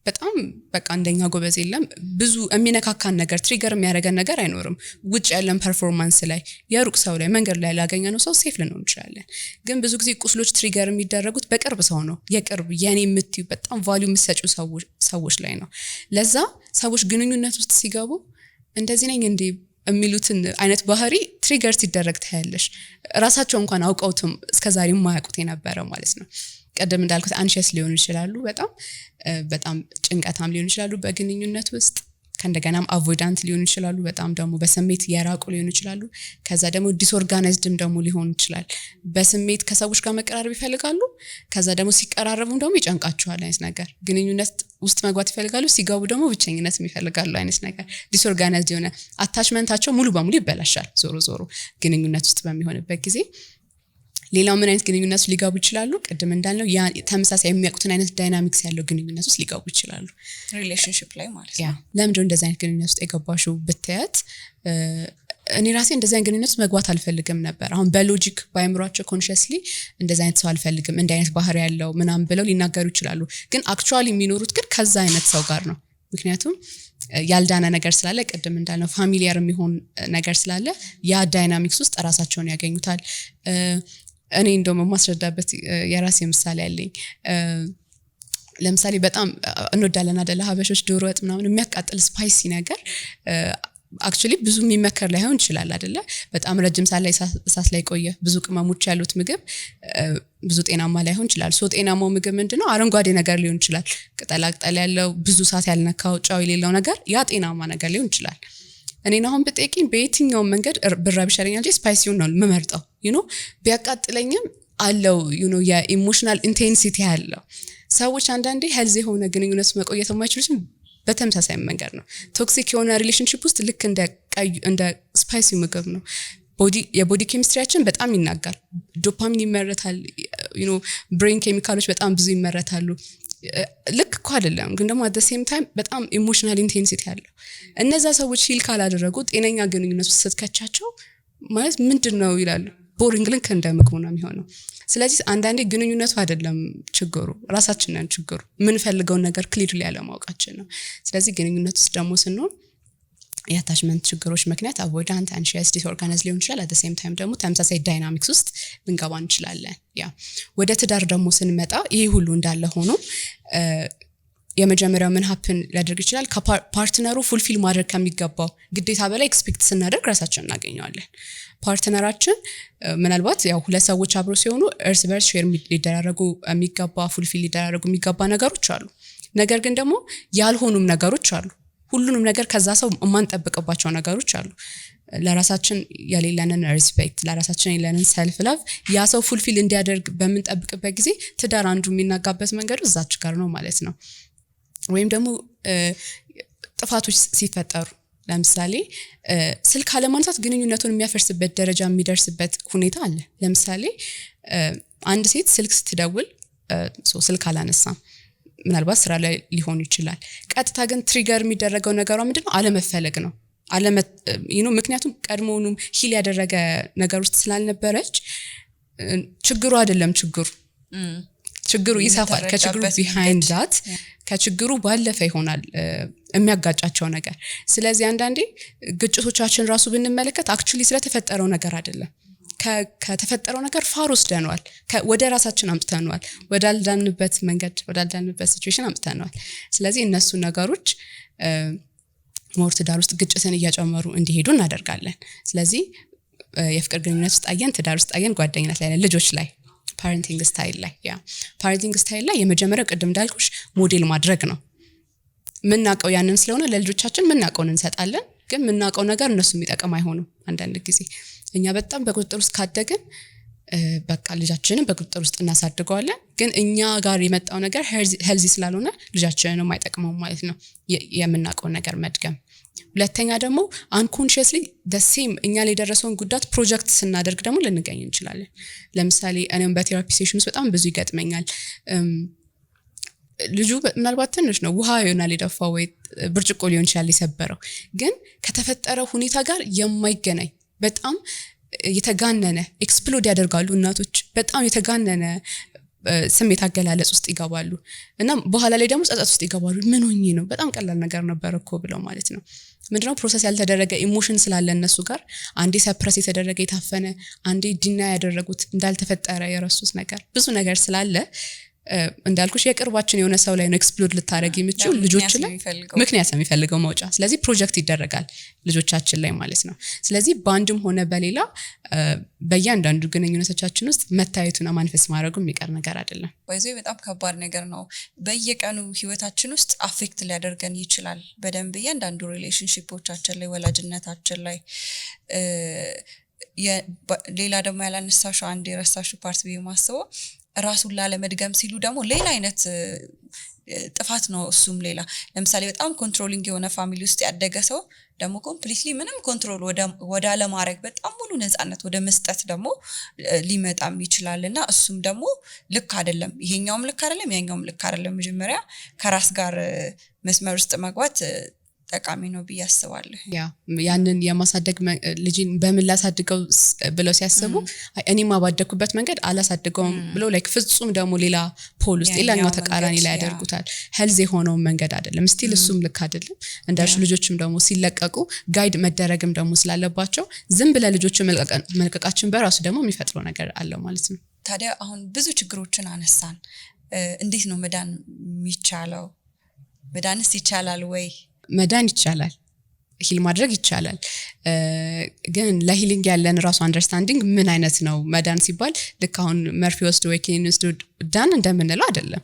በጣም በቃ አንደኛ ጎበዝ የለም ብዙ የሚነካካን ነገር ትሪገር የሚያደርገን ነገር አይኖርም። ውጭ ያለን ፐርፎርማንስ ላይ የሩቅ ሰው ላይ መንገድ ላይ ላገኘነው ሰው ሴፍ ልንሆን እንችላለን። ግን ብዙ ጊዜ ቁስሎች ትሪገር የሚደረጉት በቅርብ ሰው ነው። የቅርብ የኔ የምትዩ በጣም ቫልዩ የምትሰጪው ሰዎች ላይ ነው። ለዛ ሰዎች ግንኙነት ውስጥ ሲገቡ እንደዚህ ነኝ እንዴ የሚሉትን አይነት ባህሪ ትሪገር ሲደረግ ታያለሽ። ራሳቸው እንኳን አውቀውትም እስከዛሬ የማያውቁት የነበረ ማለት ነው። ቀደም እንዳልኩት አንሺየስ ሊሆኑ ይችላሉ፣ በጣም ጭንቀታም ሊሆኑ ይችላሉ በግንኙነት ውስጥ። ከእንደገናም አቮይዳንት ሊሆኑ ይችላሉ፣ በጣም ደግሞ በስሜት የራቁ ሊሆኑ ይችላሉ። ከዛ ደግሞ ዲስኦርጋናይዝድም ደግሞ ሊሆን ይችላል። በስሜት ከሰዎች ጋር መቀራረብ ይፈልጋሉ፣ ከዛ ደግሞ ሲቀራረቡም ደግሞ ይጨንቃቸዋል አይነት ነገር። ግንኙነት ውስጥ መግባት ይፈልጋሉ፣ ሲገቡ ደግሞ ብቸኝነት ይፈልጋሉ አይነት ነገር። ዲስኦርጋናይዝድ የሆነ አታችመንታቸው ሙሉ በሙሉ ይበላሻል ዞሮ ግንኙነት ውስጥ በሚሆንበት ጊዜ። ሌላው ምን አይነት ግንኙነት ውስጥ ሊገቡ ይችላሉ? ቅድም እንዳልነው ያ ተመሳሳይ የሚያውቁትን አይነት ዳይናሚክስ ያለው ግንኙነት ውስጥ ሊገቡ ይችላሉ። ሪሌሽንሺፕ ላይ ማለት ነው። ለምንድነው እንደዚህ አይነት ግንኙነት ውስጥ የገባሽው ብትያት እኔ ራሴ እንደዚህ አይነት ግንኙነት ውስጥ መግባት አልፈልግም ነበር። አሁን በሎጂክ ባይምሯቸው ኮንሺየስሊ እንደዚህ አይነት ሰው አልፈልግም እንደ አይነት ባህሪ ያለው ምናምን ብለው ሊናገሩ ይችላሉ። ግን አክቹአሊ የሚኖሩት ግን ከዛ አይነት ሰው ጋር ነው። ምክንያቱም ያልዳነ ነገር ስላለ ቅድም እንዳልነው ፋሚሊያር የሚሆን ነገር ስላለ ያ ዳይናሚክስ ውስጥ ራሳቸውን ያገኙታል። እኔ እንደውም የማስረዳበት የራሴ ምሳሌ አለኝ። ለምሳሌ በጣም እንወዳለን አይደለ ሀበሾች ዶሮ ወጥ ምናምን የሚያቃጥል ስፓይሲ ነገር አክቹሊ ብዙ የሚመከር ላይሆን ይችላል አይደለ። በጣም ረጅም ሰዓት ላይ እሳት ላይ ቆየ ብዙ ቅመሞች ያሉት ምግብ ብዙ ጤናማ ላይሆን ይችላል። ጤናማው ምግብ ምንድነው? አረንጓዴ ነገር ሊሆን ይችላል፣ ቅጠላቅጠል ያለው ብዙ ሰዓት ያልነካው ጫው የሌለው ነገር፣ ያ ጤናማ ነገር ሊሆን ይችላል። እኔን አሁን ብጠይቂኝ በየትኛው መንገድ ብራብ ይሻለኛል እንጂ ስፓይሲውን ነው የምመርጠው። ቢያቃጥለኝም አለው የኢሞሽናል ኢንቴንሲቲ ያለው። ሰዎች አንዳንዴ ሄልዚ የሆነ ግንኙነት መቆየት የማይችሉትም በተመሳሳይ መንገድ ነው። ቶክሲክ የሆነ ሪሌሽንሺፕ ውስጥ ልክ እንደ ስፓይሲ ምግብ ነው። የቦዲ ኬሚስትሪያችን በጣም ይናጋል። ዶፓሚን ይመረታል፣ ብሬን ኬሚካሎች በጣም ብዙ ይመረታሉ። ልክ እኮ አይደለም ግን ደግሞ at the same time በጣም ኢሞሽናል ኢንቴንሲቲ ያለው። እነዛ ሰዎች ሂል ካላደረጉ ጤነኛ ግንኙነት ውስጥ ስትከቻቸው ማለት ምንድነው ይላሉ። ቦሪንግ ልክ እንደ ምግቡ ነው የሚሆነው። ስለዚህ አንዳንዴ ግንኙነቱ አይደለም ችግሩ፣ ራሳችን ነን ችግሩ። የምንፈልገውን ነገር ክሊርሊ ያለማወቃችን ነው። ስለዚህ ግንኙነት ውስጥ ደግሞ ስንሆን የአታችመንት ችግሮች ምክንያት አቮይዳንት፣ አንሺየስ፣ ዲስኦርጋናይዝ ሊሆን ይችላል። at the same time ደግሞ ተመሳሳይ ዳይናሚክስ ውስጥ ልንገባ እንችላለን። ወደ ትዳር ደግሞ ስንመጣ ይሄ ሁሉ እንዳለ ሆኖ የመጀመሪያው ምን ሀፕን ሊያደርግ ይችላል? ፓርትነሩ ፉልፊል ማድረግ ከሚገባው ግዴታ በላይ ኤክስፔክት ስናደርግ ራሳችን እናገኘዋለን። ፓርትነራችን ምናልባት ያው ሁለት ሰዎች አብሮ ሲሆኑ እርስ በርስ ሼር ሊደራረጉ የሚገባ ፉልፊል ሊደራረጉ የሚገባ ነገሮች አሉ። ነገር ግን ደግሞ ያልሆኑም ነገሮች አሉ። ሁሉንም ነገር ከዛ ሰው የማንጠብቅባቸው ነገሮች አሉ። ለራሳችን የሌለንን ሪስፔክት፣ ለራሳችን የሌለንን ሰልፍ ላቭ ያ ሰው ፉልፊል እንዲያደርግ በምንጠብቅበት ጊዜ ትዳር አንዱ የሚናጋበት መንገዱ እዛች ጋር ነው ማለት ነው። ወይም ደግሞ ጥፋቶች ሲፈጠሩ ለምሳሌ ስልክ አለማንሳት ግንኙነቱን የሚያፈርስበት ደረጃ የሚደርስበት ሁኔታ አለ። ለምሳሌ አንድ ሴት ስልክ ስትደውል ስልክ አላነሳም፣ ምናልባት ስራ ላይ ሊሆን ይችላል። ቀጥታ ግን ትሪገር የሚደረገው ነገሯ ምንድነው? አለመፈለግ ነው። ምክንያቱም ቀድሞውኑም ሂል ያደረገ ነገር ውስጥ ስላልነበረች ችግሩ አይደለም ችግሩ ይሰፋል። ከችግሩ ቢሃይንድ ዳት ከችግሩ ባለፈ ይሆናል የሚያጋጫቸው ነገር። ስለዚህ አንዳንዴ ግጭቶቻችን ራሱ ብንመለከት አክቹሊ ስለተፈጠረው ነገር አይደለም፣ ከተፈጠረው ነገር ፋር ወስደነዋል፣ ወደ ራሳችን አምጥተነዋል፣ ወዳልዳንበት መንገድ ወዳልዳንበት ሲቹዌሽን አምጥተነዋል። ስለዚህ እነሱ ነገሮች ሞር ትዳር ውስጥ ግጭትን እያጨመሩ እንዲሄዱ እናደርጋለን። ስለዚህ የፍቅር ግንኙነት ውስጥ አየን፣ ትዳር ውስጥ አየን፣ ጓደኝነት ላይ፣ ልጆች ላይ ፓረንቲንግ ስታይል ላይ የመጀመሪያው ቅድም እንዳልኩሽ ሞዴል ማድረግ ነው። ምናቀው ያንን ስለሆነ ለልጆቻችን ምናቀውን እንሰጣለን። ግን ምናቀው ነገር እነሱ የሚጠቅም አይሆንም። አንዳንድ ጊዜ እኛ በጣም በቁጥጥር ውስጥ ካደግን በቃ ልጃችንን በቁጥጥር ውስጥ እናሳድገዋለን። ግን እኛ ጋር የመጣው ነገር ሄልዚ ስላልሆነ ልጃችንን አይጠቅመው ማለት ነው የምናቀው ነገር መድገም። ሁለተኛ ደግሞ አንኮንሺየስሊ ሴም እኛ ላይ የደረሰውን ጉዳት ፕሮጀክት ስናደርግ ደግሞ ልንገኝ እንችላለን። ለምሳሌ እኔም በቴራፒ ሴሽን ውስጥ በጣም ብዙ ይገጥመኛል። ልጁ ምናልባት ትንሽ ነው፣ ውሃ ይሆናል የደፋው ወይ ብርጭቆ ሊሆን ይችላል የሰበረው። ግን ከተፈጠረው ሁኔታ ጋር የማይገናኝ በጣም የተጋነነ ኤክስፕሎድ ያደርጋሉ እናቶች። በጣም የተጋነነ ስሜት አገላለጽ ውስጥ ይገባሉ እና በኋላ ላይ ደግሞ ጸጸት ውስጥ ይገባሉ። ምን ሆኜ ነው? በጣም ቀላል ነገር ነበር እኮ ብለው ማለት ነው። ምንድነው ፕሮሰስ ያልተደረገ ኢሞሽን ስላለ እነሱ ጋር አንዴ ሰፕረስ የተደረገ የታፈነ፣ አንዴ ዲና ያደረጉት እንዳልተፈጠረ የረሱት ነገር ብዙ ነገር ስላለ እንዳልኩሽ የቅርባችን የሆነ ሰው ላይ ነው ኤክስፕሎድ ልታረግ የሚችል ልጆች ላይ ምክንያት ነው የሚፈልገው መውጫ። ስለዚህ ፕሮጀክት ይደረጋል ልጆቻችን ላይ ማለት ነው። ስለዚህ ባንድም ሆነ በሌላ በእያንዳንዱ ግንኙነቶቻችን ውስጥ መታየቱና ማንፈስ ማድረጉ የሚቀር ነገር አይደለም። ወይዘይ በጣም ከባድ ነገር ነው። በየቀኑ ህይወታችን ውስጥ አፌክት ሊያደርገን ይችላል በደንብ እያንዳንዱ ሪሌሽንሺፖቻችን ላይ፣ ወላጅነታችን ላይ። ሌላ ደግሞ ያላነሳሽው አንድ የረሳሽው ፓርት ብዬ ማስበው ራሱን ላለመድገም ሲሉ ደግሞ ሌላ አይነት ጥፋት ነው። እሱም ሌላ ለምሳሌ በጣም ኮንትሮሊንግ የሆነ ፋሚሊ ውስጥ ያደገ ሰው ደግሞ ኮምፕሊትሊ ምንም ኮንትሮል ወደ አለማድረግ በጣም ሙሉ ነፃነት ወደ መስጠት ደግሞ ሊመጣም ይችላል እና እሱም ደግሞ ልክ አይደለም። ይሄኛውም ልክ አይደለም፣ ያኛውም ልክ አይደለም። መጀመሪያ ከራስ ጋር መስመር ውስጥ መግባት ጠቃሚ ነው ብዬ አስባለሁ። ያንን የማሳደግ ልጅን በምን ላሳድገው ብለው ሲያስቡ እኔማ ባደኩበት መንገድ አላሳድገውም ብለው ላይክ ፍጹም ደግሞ ሌላ ፖል ውስጥ ሌላኛው ተቃራኒ ላይ ያደርጉታል። ሄልዝ የሆነውን መንገድ አይደለም ስቲል እሱም ልክ አይደለም። እንዳልሽ ልጆችም ደግሞ ሲለቀቁ ጋይድ መደረግም ደግሞ ስላለባቸው ዝም ብለ ልጆችን መልቀቃችን በራሱ ደግሞ የሚፈጥረው ነገር አለው ማለት ነው። ታዲያ አሁን ብዙ ችግሮችን አነሳን። እንዴት ነው መዳን የሚቻለው? መዳንስ ይቻላል ወይ? መዳን ይቻላል፣ ሂል ማድረግ ይቻላል። ግን ለሂሊንግ ያለን ራሱ አንደርስታንዲንግ ምን አይነት ነው? መዳን ሲባል ልክ አሁን መርፌ ወስዶ ወይ ኪኒን ወስዶ ዳን እንደምንለው አይደለም።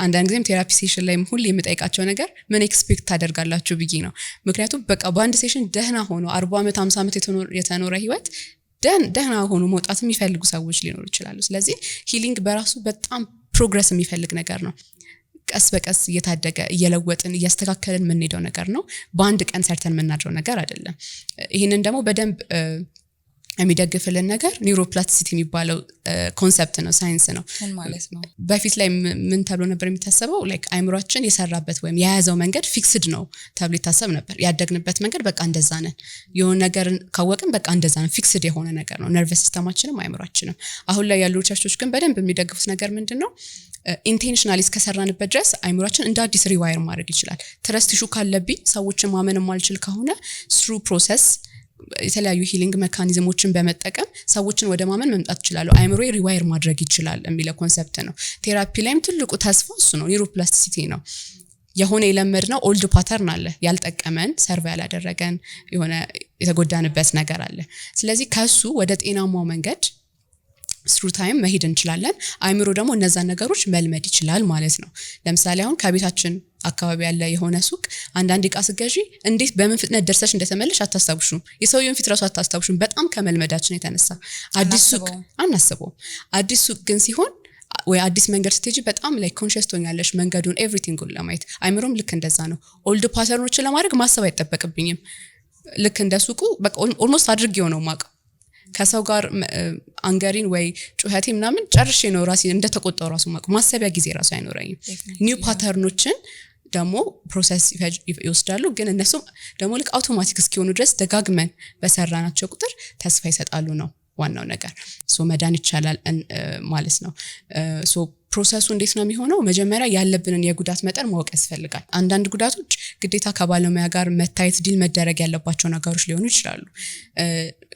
አንዳንድ ጊዜም ቴራፒ ሴሽን ላይ ሁሌ የምጠይቃቸው ነገር ምን ኤክስፔክት ታደርጋላችሁ ብዬ ነው። ምክንያቱም በቃ በአንድ ሴሽን ደህና ሆኖ 40 ዓመት 50 ዓመት የተኖረ ህይወት ደህና ሆኖ መውጣት የሚፈልጉ ሰዎች ሊኖሩ ይችላሉ። ስለዚህ ሂሊንግ በራሱ በጣም ፕሮግረስ የሚፈልግ ነገር ነው። ቀስ በቀስ እየታደገ እየለወጥን እያስተካከልን የምንሄደው ነገር ነው። በአንድ ቀን ሰርተን የምናድረው ነገር አይደለም። ይህንን ደግሞ በደንብ የሚደግፍልን ነገር ኒውሮፕላስቲሲቲ የሚባለው ኮንሰፕት ነው፣ ሳይንስ ነው። ምን ማለት ነው? በፊት ላይ ምን ተብሎ ነበር የሚታሰበው? ላይክ አይምሯችን የሰራበት ወይም የያዘው መንገድ ፊክስድ ነው ተብሎ ይታሰብ ነበር። ያደግንበት መንገድ በቃ እንደዛ ነን፣ የሆነ ነገር ካወቅን በቃ እንደዛ ነን፣ ፊክስድ የሆነ ነገር ነው ነርቨስ ሲስተማችንም አይምሯችንም። አሁን ላይ ያሉ ሪሰርቾች ግን በደንብ የሚደግፉት ነገር ምንድነው? ኢንቴንሽናሊ እስከሰራንበት ድረስ አይምሯችን እንደ አዲስ ሪዋየር ማድረግ ይችላል። ትረስት ኢሹ ካለብኝ ሰዎችን ማመን የማልችል ከሆነ ስሩ ፕሮሰስ የተለያዩ ሂሊንግ ሜካኒዝሞችን በመጠቀም ሰዎችን ወደ ማመን መምጣት ይችላል። አይምሮ ሪዋየር ማድረግ ይችላል የሚለው ኮንሰፕት ነው። ቴራፒ ላይም ትልቁ ተስፋ እሱ ነው፣ ኒውሮፕላስቲሲቲ ነው። የሆነ የለመድነው ኦልድ ፓተርን አለ፣ ያልጠቀመን ሰርቫ ያላደረገን የሆነ የተጎዳንበት ነገር አለ። ስለዚህ ከሱ ወደ ጤናማው መንገድ ስሩ ታይም መሄድ እንችላለን። አይምሮ ደግሞ እነዛን ነገሮች መልመድ ይችላል ማለት ነው። ለምሳሌ አሁን ከቤታችን አካባቢ ያለ የሆነ ሱቅ አንዳንድ ዕቃ ስገዢ እንዴት በምን ፍጥነት ደርሰሽ እንደተመለሽ አታስታውሹም። የሰውየውን ፊት ራሱ አታስታውሹም። በጣም ከመልመዳችን የተነሳ አዲስ ሱቅ አናስበው። አዲስ ሱቅ ግን ሲሆን ወይ አዲስ መንገድ ስትሄጂ በጣም ላይ ኮንሺየስ ትሆኛለሽ መንገዱን ኤቭሪቲንጉን ለማየት። አይምሮም ልክ እንደዛ ነው። ኦልድ ፓተርኖችን ለማድረግ ማሰብ አይጠበቅብኝም። ልክ እንደ ሱቁ በቃ ኦልሞስት አድርጌው ነው ማቀው። ከሰው ጋር አንገሪን ወይ ጩኸቴ ምናምን ጨርሼ ነው ራሴ እንደተቆጣው ራሱ ማሰቢያ ጊዜ ራሱ አይኖረኝም። ኒው ፓተርኖችን ደግሞ ፕሮሰስ ይወስዳሉ። ግን እነሱም ደግሞ ልክ አውቶማቲክ እስኪሆኑ ድረስ ደጋግመን በሰራናቸው ቁጥር ተስፋ ይሰጣሉ ነው ዋናው ነገር። ሶ መዳን ይቻላል ማለት ነው። ሶ ፕሮሰሱ እንዴት ነው የሚሆነው? መጀመሪያ ያለብንን የጉዳት መጠን ማወቅ ያስፈልጋል። አንዳንድ ጉዳቶች ግዴታ ከባለሙያ ጋር መታየት ዲል መደረግ ያለባቸው ነገሮች ሊሆኑ ይችላሉ።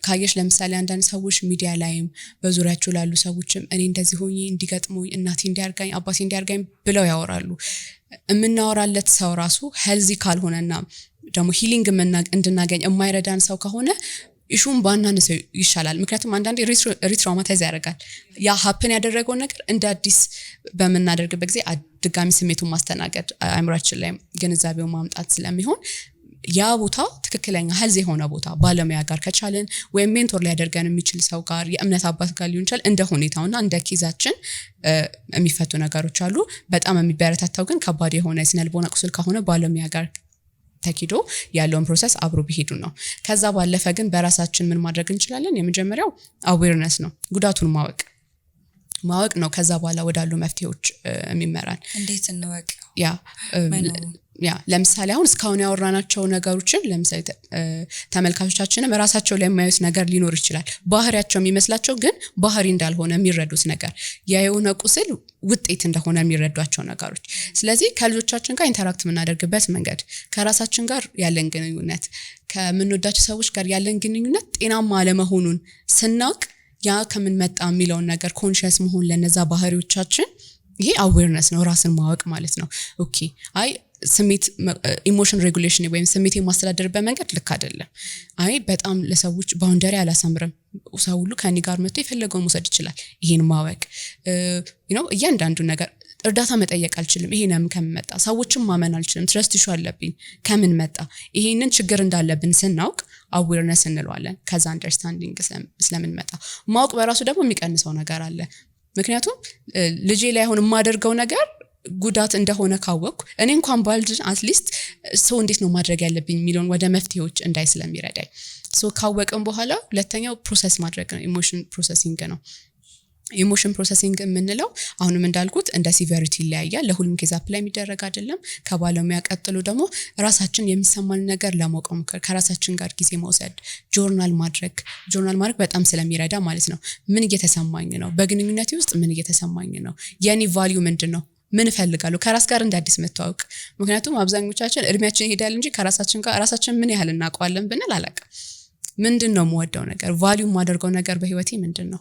ካየሽ ለምሳሌ አንዳንድ ሰዎች ሚዲያ ላይም በዙሪያቸው ላሉ ሰዎችም እኔ እንደዚህ ሆኜ እንዲገጥሙኝ እናቴ እንዲያርጋኝ አባቴ እንዲያርጋኝ ብለው ያወራሉ። የምናወራለት ሰው ራሱ ሄልዚ ካልሆነና ደግሞ ሂሊንግ እንድናገኝ የማይረዳን ሰው ከሆነ ኢሹን ባናነሳው ይሻላል። ምክንያቱም አንዳንዴ ሪትራውማታይዝ ያደርጋል። ያ ሀፕን ያደረገው ነገር እንደ አዲስ በምናደርግበት ጊዜ ድጋሚ ስሜቱን ማስተናገድ አእምሯችን ላይ ግንዛቤው ማምጣት ስለሚሆን ያ ቦታ ትክክለኛ ሄልዝ የሆነ ቦታ ባለሙያ ጋር ከቻለን ወይም ሜንቶር ሊያደርገን የሚችል ሰው ጋር የእምነት አባት ጋር ሊሆን ይችላል እንደ ሁኔታውና እንደ ኬዛችን የሚፈቱ ነገሮች አሉ። በጣም የሚበረታታው ግን ከባድ የሆነ የስነልቦና ቁስል ከሆነ ባለሙያ ጋር ተኪዶ ያለውን ፕሮሰስ አብሮ ቢሄዱ ነው። ከዛ ባለፈ ግን በራሳችን ምን ማድረግ እንችላለን? የመጀመሪያው አዌርነስ ነው፣ ጉዳቱን ማወቅ ነው። ከዛ በኋላ ወዳሉ መፍትሄዎች የሚመራን እንዴት እንወቅ? ያ ለምሳሌ አሁን እስካሁን ያወራናቸው ነገሮችን ለምሳሌ ተመልካቾቻችንም ራሳቸው ላይ የማዩት ነገር ሊኖር ይችላል። ባህሪያቸው የሚመስላቸው ግን ባህሪ እንዳልሆነ የሚረዱት ነገር የሆነ ቁስል ውጤት እንደሆነ የሚረዷቸው ነገሮች። ስለዚህ ከልጆቻችን ጋር ኢንተራክት የምናደርግበት መንገድ፣ ከራሳችን ጋር ያለን ግንኙነት፣ ከምንወዳቸው ሰዎች ጋር ያለን ግንኙነት ጤናማ አለመሆኑን ስናውቅ ያ ከምን መጣ የሚለውን ነገር ኮንሺየስ መሆን ለነዛ ባህሪዎቻችን ይሄ አዌርነስ ነው፣ ራስን ማወቅ ማለት ነው። ኦኬ አይ ስሜት ኢሞሽን ሬጉሌሽን ወይም ስሜት የማስተዳደርበት መንገድ ልክ አይደለም። አይ በጣም ለሰዎች ባውንደሪ አላሳምርም፣ ሰው ሁሉ ከኔ ጋር መጥቶ የፈለገውን መውሰድ ይችላል። ይሄን ማወቅ እያንዳንዱ ነገር እርዳታ መጠየቅ አልችልም፣ ይሄንም ከመጣ ሰዎችን ማመን አልችልም፣ ትረስት ኢሹ አለብኝ ከምን መጣ፣ ይሄንን ችግር እንዳለብን ስናውቅ አዌርነስ እንለዋለን። ከዛ አንደርስታንዲንግ ስለምንመጣ ማወቅ በራሱ ደግሞ የሚቀንሰው ነገር አለ። ምክንያቱም ልጄ ላይ አሁን የማደርገው ነገር ጉዳት እንደሆነ ካወቅኩ እኔ እንኳን ባልድ አትሊስት ሰው እንዴት ነው ማድረግ ያለብኝ የሚለውን ወደ መፍትሄዎች እንዳይ ስለሚረዳኝ ካወቅን በኋላ ሁለተኛው ፕሮሰስ ማድረግ ነው። ኢሞሽን ፕሮሰሲንግ ነው። ኢሞሽን ፕሮሰሲንግ የምንለው አሁንም እንዳልኩት እንደ ሲቨሪቲ ይለያያል። ለሁሉም ኬዝ አፕላይ የሚደረግ አይደለም። ከባለሙያ ቀጥሎ ደግሞ ራሳችን የሚሰማን ነገር ለማወቅ ሞከር፣ ከራሳችን ጋር ጊዜ መውሰድ፣ ጆርናል ማድረግ በጣም ስለሚረዳ ማለት ነው። ምን እየተሰማኝ ነው? በግንኙነቴ ውስጥ ምን እየተሰማኝ ነው? የኔ ቫልዩ ምንድነው? ምን እፈልጋለሁ? ከራስ ጋር እንደ አዲስ መተዋወቅ። ምክንያቱም አብዛኞቻችን እድሜያችን ይሄዳል እንጂ ከራሳችን ጋር ራሳችን ምን ያህል እናውቀዋለን ብንል አላውቅም። ምንድነው የምወደው ነገር? ቫልዩ የማደርገው ነገር በህይወቴ ምንድነው?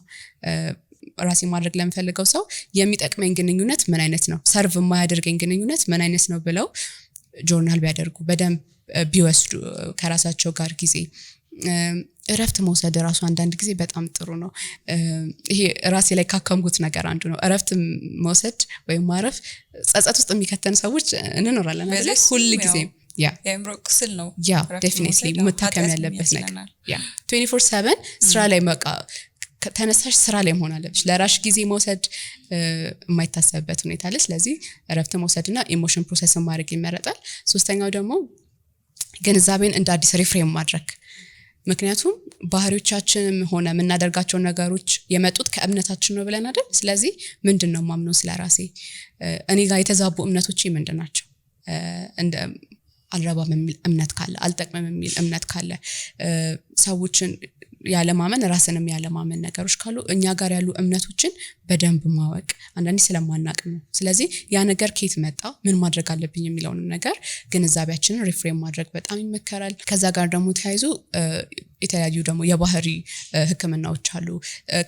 ራሴ ማድረግ ለምፈልገው ሰው የሚጠቅመኝ ግንኙነት ምን አይነት ነው? ሰርቭ የማያደርገኝ ግንኙነት ምን አይነት ነው ብለው ጆርናል ቢያደርጉ፣ በደንብ ቢወስዱ፣ ከራሳቸው ጋር ጊዜ እረፍት መውሰድ ራሱ አንዳንድ ጊዜ በጣም ጥሩ ነው። ይሄ ራሴ ላይ ካከምኩት ነገር አንዱ ነው። እረፍት መውሰድ ወይም ማረፍ ጸጸት ውስጥ የሚከተን ሰዎች እንኖራለን አይደል? ሁሉ ጊዜ የአእምሮ ቁስል ነው። ዴፊኒትሊ መታከም ያለበት ነገር 24/7 ስራ ላይ በቃ ተነሳሽ ስራ ላይ መሆን አለብሽ። ለራሽ ጊዜ መውሰድ የማይታሰብበት ሁኔታ አለ። ስለዚህ እረፍት መውሰድና ኢሞሽን ፕሮሰስ ማድረግ ይመረጣል። ሶስተኛው ደግሞ ግንዛቤን እንደ አዲስ ሪፍሬም ማድረግ። ምክንያቱም ባህሪዎቻችንም ሆነ የምናደርጋቸው ነገሮች የመጡት ከእምነታችን ነው ብለን አይደል? ስለዚህ ምንድነው ማምነው ስለራሴ? እኔ ጋር የተዛቡ እምነቶች ምንድናቸው? እንደ አልረባም የሚል እምነት ካለ፣ አልጠቅምም የሚል እምነት ካለ፣ ሰዎችን ያለማመን ራስንም ያለማመን ነገሮች ካሉ እኛ ጋር ያሉ እምነቶችን በደንብ ማወቅ አንዳንዴ ስለማናቅ ነው። ስለዚህ ያ ነገር ከየት መጣ፣ ምን ማድረግ አለብኝ የሚለውንም ነገር ግንዛቤያችንን ሪፍሬም ማድረግ በጣም ይመከራል። ከዛ ጋር ደግሞ ተያይዞ የተለያዩ ደግሞ የባህሪ ህክምናዎች አሉ።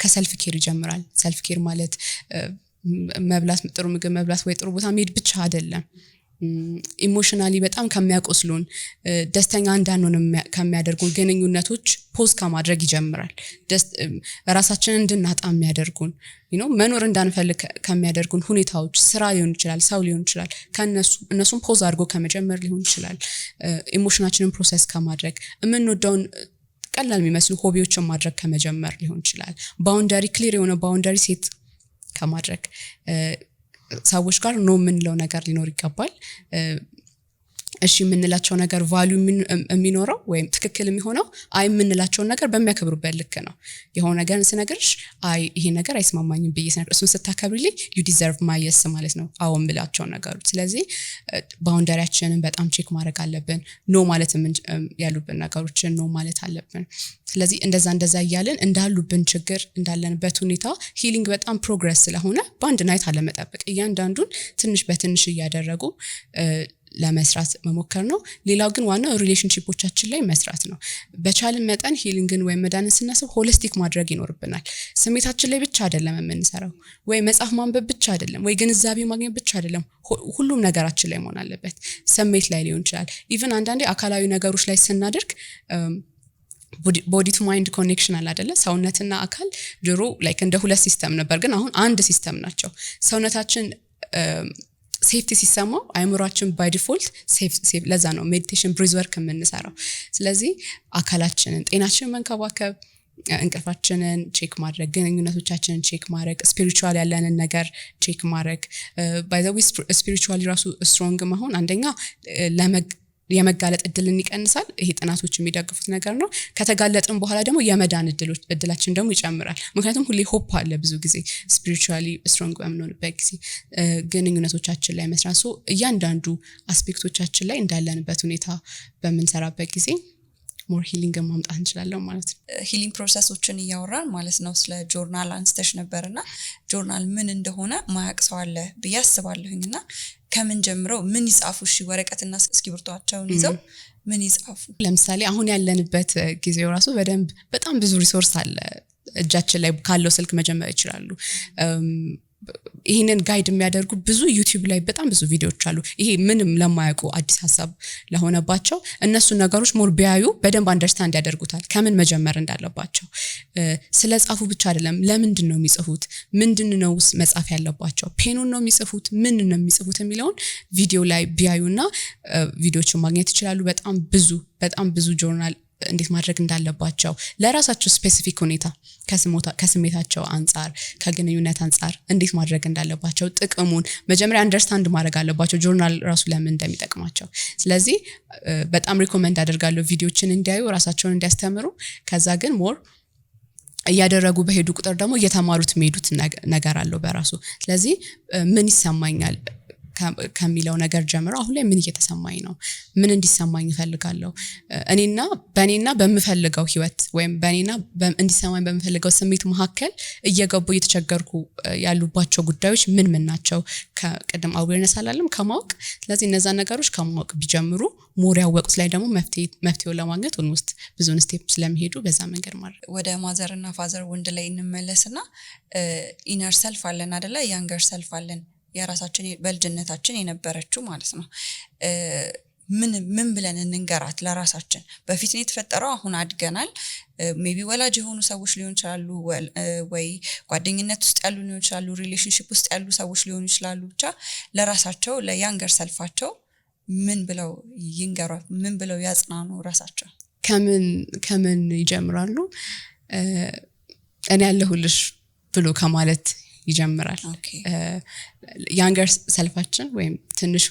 ከሰልፍ ኬር ይጀምራል። ሰልፍ ኬር ማለት መብላት፣ ጥሩ ምግብ መብላት ወይ ጥሩ ቦታ መሄድ ብቻ አይደለም። ኢሞሽናሊ በጣም ከሚያቆስሉን፣ ደስተኛ እንዳንሆን ከሚያደርጉን ግንኙነቶች ፖዝ ከማድረግ ይጀምራል። ራሳችንን እንድናጣ የሚያደርጉን መኖር እንዳንፈልግ ከሚያደርጉን ሁኔታዎች፣ ስራ ሊሆን ይችላል፣ ሰው ሊሆን ይችላል፣ እነሱን ፖዝ አድርጎ ከመጀመር ሊሆን ይችላል። ኢሞሽናችንን ፕሮሰስ ከማድረግ የምንወደውን ቀላል የሚመስሉ ሆቢዎችን ማድረግ ከመጀመር ሊሆን ይችላል። ባውንደሪ ክሊር የሆነ ባውንደሪ ሴት ከማድረግ ሰዎች ጋር ነው የምንለው ነገር ሊኖር ይገባል። እሺ የምንላቸው ነገር ቫልዩ የሚኖረው ወይም ትክክል የሚሆነው አይ የምንላቸው ነገር በሚያከብሩበት ልክ ነው። የሆነ ነገር ስነግርሽ አይ ይሄ ነገር አይስማማኝም ብዬ ስነግር እሱን ስታከብሪልኝ you deserve my yes ማለት ነው። አዎ የምላቸው ነገሮች። ስለዚህ ባውንደሪያችንን በጣም ቼክ ማድረግ አለብን። ኖ ማለት ያሉብን ነገሮችን ኖ ማለት አለብን። ስለዚህ እንደዛ እያለን እንዳሉብን ችግር እንዳለንበት ሁኔታ ሂሊንግ በጣም ፕሮግረስ ስለሆነ በአንድ ናይት አለመጠበቅ፣ እያንዳንዱን ትንሽ በትንሽ እያደረጉ ለመስራት መሞከር ነው። ሌላው ግን ዋናው ሪሌሽንሺፖቻችን ላይ መስራት ነው። በቻልን መጠን ሂሊንግን ወይም መዳንን ስናስብ ሆሊስቲክ ማድረግ ይኖርብናል። ስሜታችን ላይ ብቻ አይደለም የምንሰራው፣ ወይ መጽሐፍ ማንበብ ብቻ አይደለም፣ ወይ ግንዛቤ ማግኘት ብቻ አይደለም። ሁሉም ነገራችን ላይ መሆን አለበት። ስሜት ላይ ሊሆን ይችላል። ኢቭን አንዳንዴ አካላዊ ነገሮች ላይ ስናደርግ ቦዲ ቱ ማይንድ ኮኔክሽን አለ አይደለ? ሰውነትና አካል ድሮ ላይክ እንደ ሁለት ሲስተም ነበር፣ ግን አሁን አንድ ሲስተም ናቸው። ሰውነታችን ሴፍቲ ሲሰማው አእምሯችን ባይ ዲፎልት ሴፍ ለዛ ነው ሜዲቴሽን ብሪዝ ወርክ የምንሰራው። ስለዚህ አካላችንን ጤናችንን መንከባከብ፣ እንቅልፋችንን ቼክ ማድረግ፣ ግንኙነቶቻችንን ቼክ ማድረግ፣ ስፒሪቹዋል ያለንን ነገር ቼክ ማድረግ። ባይ ዘ ዌይ ስፒሪቹዋሊ ራሱ ስትሮንግ መሆን አንደኛ የመጋለጥ እድልን ይቀንሳል። ይሄ ጥናቶች የሚደግፉት ነገር ነው። ከተጋለጥን በኋላ ደግሞ የመዳን እድላችን ደግሞ ይጨምራል። ምክንያቱም ሁሌ ሆፕ አለ ብዙ ጊዜ ስፒሪቹዋሊ ስትሮንግ በምንሆንበት ጊዜ ግንኙነቶቻችን ላይ መስራት እያንዳንዱ አስፔክቶቻችን ላይ እንዳለንበት ሁኔታ በምንሰራበት ጊዜ ሞር ሂሊንግ ማምጣት እንችላለን ማለት ነው። ሂሊንግ ፕሮሰሶችን እያወራን ማለት ነው። ስለ ጆርናል አንስተሽ ነበርና ጆርናል ምን እንደሆነ ማያቅ ሰው አለ ብዬ አስባለሁኝና ከምን ጀምረው ምን ይጻፉ? እሺ ወረቀትና እስክሪብቶአቸውን ይዘው ምን ይጻፉ? ለምሳሌ አሁን ያለንበት ጊዜው ራሱ በጣም ብዙ ሪሶርስ አለ እጃችን ላይ ካለው ስልክ መጀመር ይችላሉ። ይሄንን ጋይድ የሚያደርጉ ብዙ ዩቲዩብ ላይ በጣም ብዙ ቪዲዮዎች አሉ። ይሄ ምንም ለማያውቁ አዲስ ሀሳብ ለሆነባቸው እነሱ ነገሮች ሞር ቢያዩ በደንብ አንደርስታንድ ያደርጉታል ከምን መጀመር እንዳለባቸው። ስለ ጻፉ ብቻ አይደለም፣ ለምንድን ነው የሚጽፉት፣ ምንድነው መጻፍ ያለባቸው፣ ፔኑን ነው የሚጽፉት፣ ምን ነው የሚጽፉት የሚለውን ቪዲዮ ላይ ቢያዩና ቪዲዮዎችን ማግኘት ይችላሉ። በጣም ብዙ ጆርናል እንዴት ማድረግ እንዳለባቸው ለራሳቸው ስፔሲፊክ ሁኔታ ከስሜታቸው አንፃር ከግንኙነት አንፃር እንዴት ማድረግ እንዳለባቸው ጥቅሙን መጀመሪያ አንደርስታንድ ማድረግ አለባቸው፣ ጆርናል ራሱ ለምን እንደሚጠቅማቸው። ስለዚህ በጣም ሪኮመንድ አደርጋለሁ ቪዲዮችን እንዲያዩ፣ ራሳቸውን እንዲያስተምሩ። ከዛ ግን ሞር እያደረጉ በሄዱ ቁጥር ደግሞ እየተማሩት የሚሄዱት ነገር አለው በራሱ። ስለዚህ ምን ይሰማኛል ከሚለው ነገር ጀምሮ አሁን ላይ ምን እየተሰማኝ ነው፣ ምን እንዲሰማኝ እፈልጋለሁ፣ በእኔና በምፈልገው ህይወት ወይም በእኔና እንዲሰማኝ በምፈልገው ስሜት መካከል እየገቡ እየተቸገርኩ ያሉባቸው ጉዳዮች ምን ናቸው? ከቀደም አዌርነስ አላለም ከማወቅ። ስለዚህ እነዛ ነገሮች ከማወቅ ቢጀምሩ ሞር ያወቁት ላይ ደግሞ መፍትሄውን ለማግኘት ውስጥ ብዙን ስቴፕ ስለሚሄዱ በዛ መንገድ ማድረግ። ወደ ማዘርና ፋዘር ወንድ ላይ እንመለስና ኢነር ሰልፍ አለን አይደለ? ያንገር ሰልፍ አለን፣ የራሳችን በልጅነታችን የነበረችው ማለት ነው። ምን ብለን እንንገራት ለራሳችን? በፊት ነው የተፈጠረው፣ አሁን አድገናል። ሜቢ ወላጅ የሆኑ ሰዎች ሊሆን ይችላሉ፣ ወይ ጓደኝነት ውስጥ ያሉ ሊሆን ይችላሉ፣ ሪሌሽንሺፕ ውስጥ ያሉ ሰዎች ሊሆኑ ይችላሉ። ብቻ ለራሳቸው ለያንገር ሰልፋቸው ምን ብለው ይንገሯት? ምን ብለው ያጽናኑ ራሳቸው? ከምን ይጀምራሉ? እኔ ያለሁልሽ ብሎ ከማለት ይጀምራል። ያንገር ሰልፋችን ወይም ትንሹ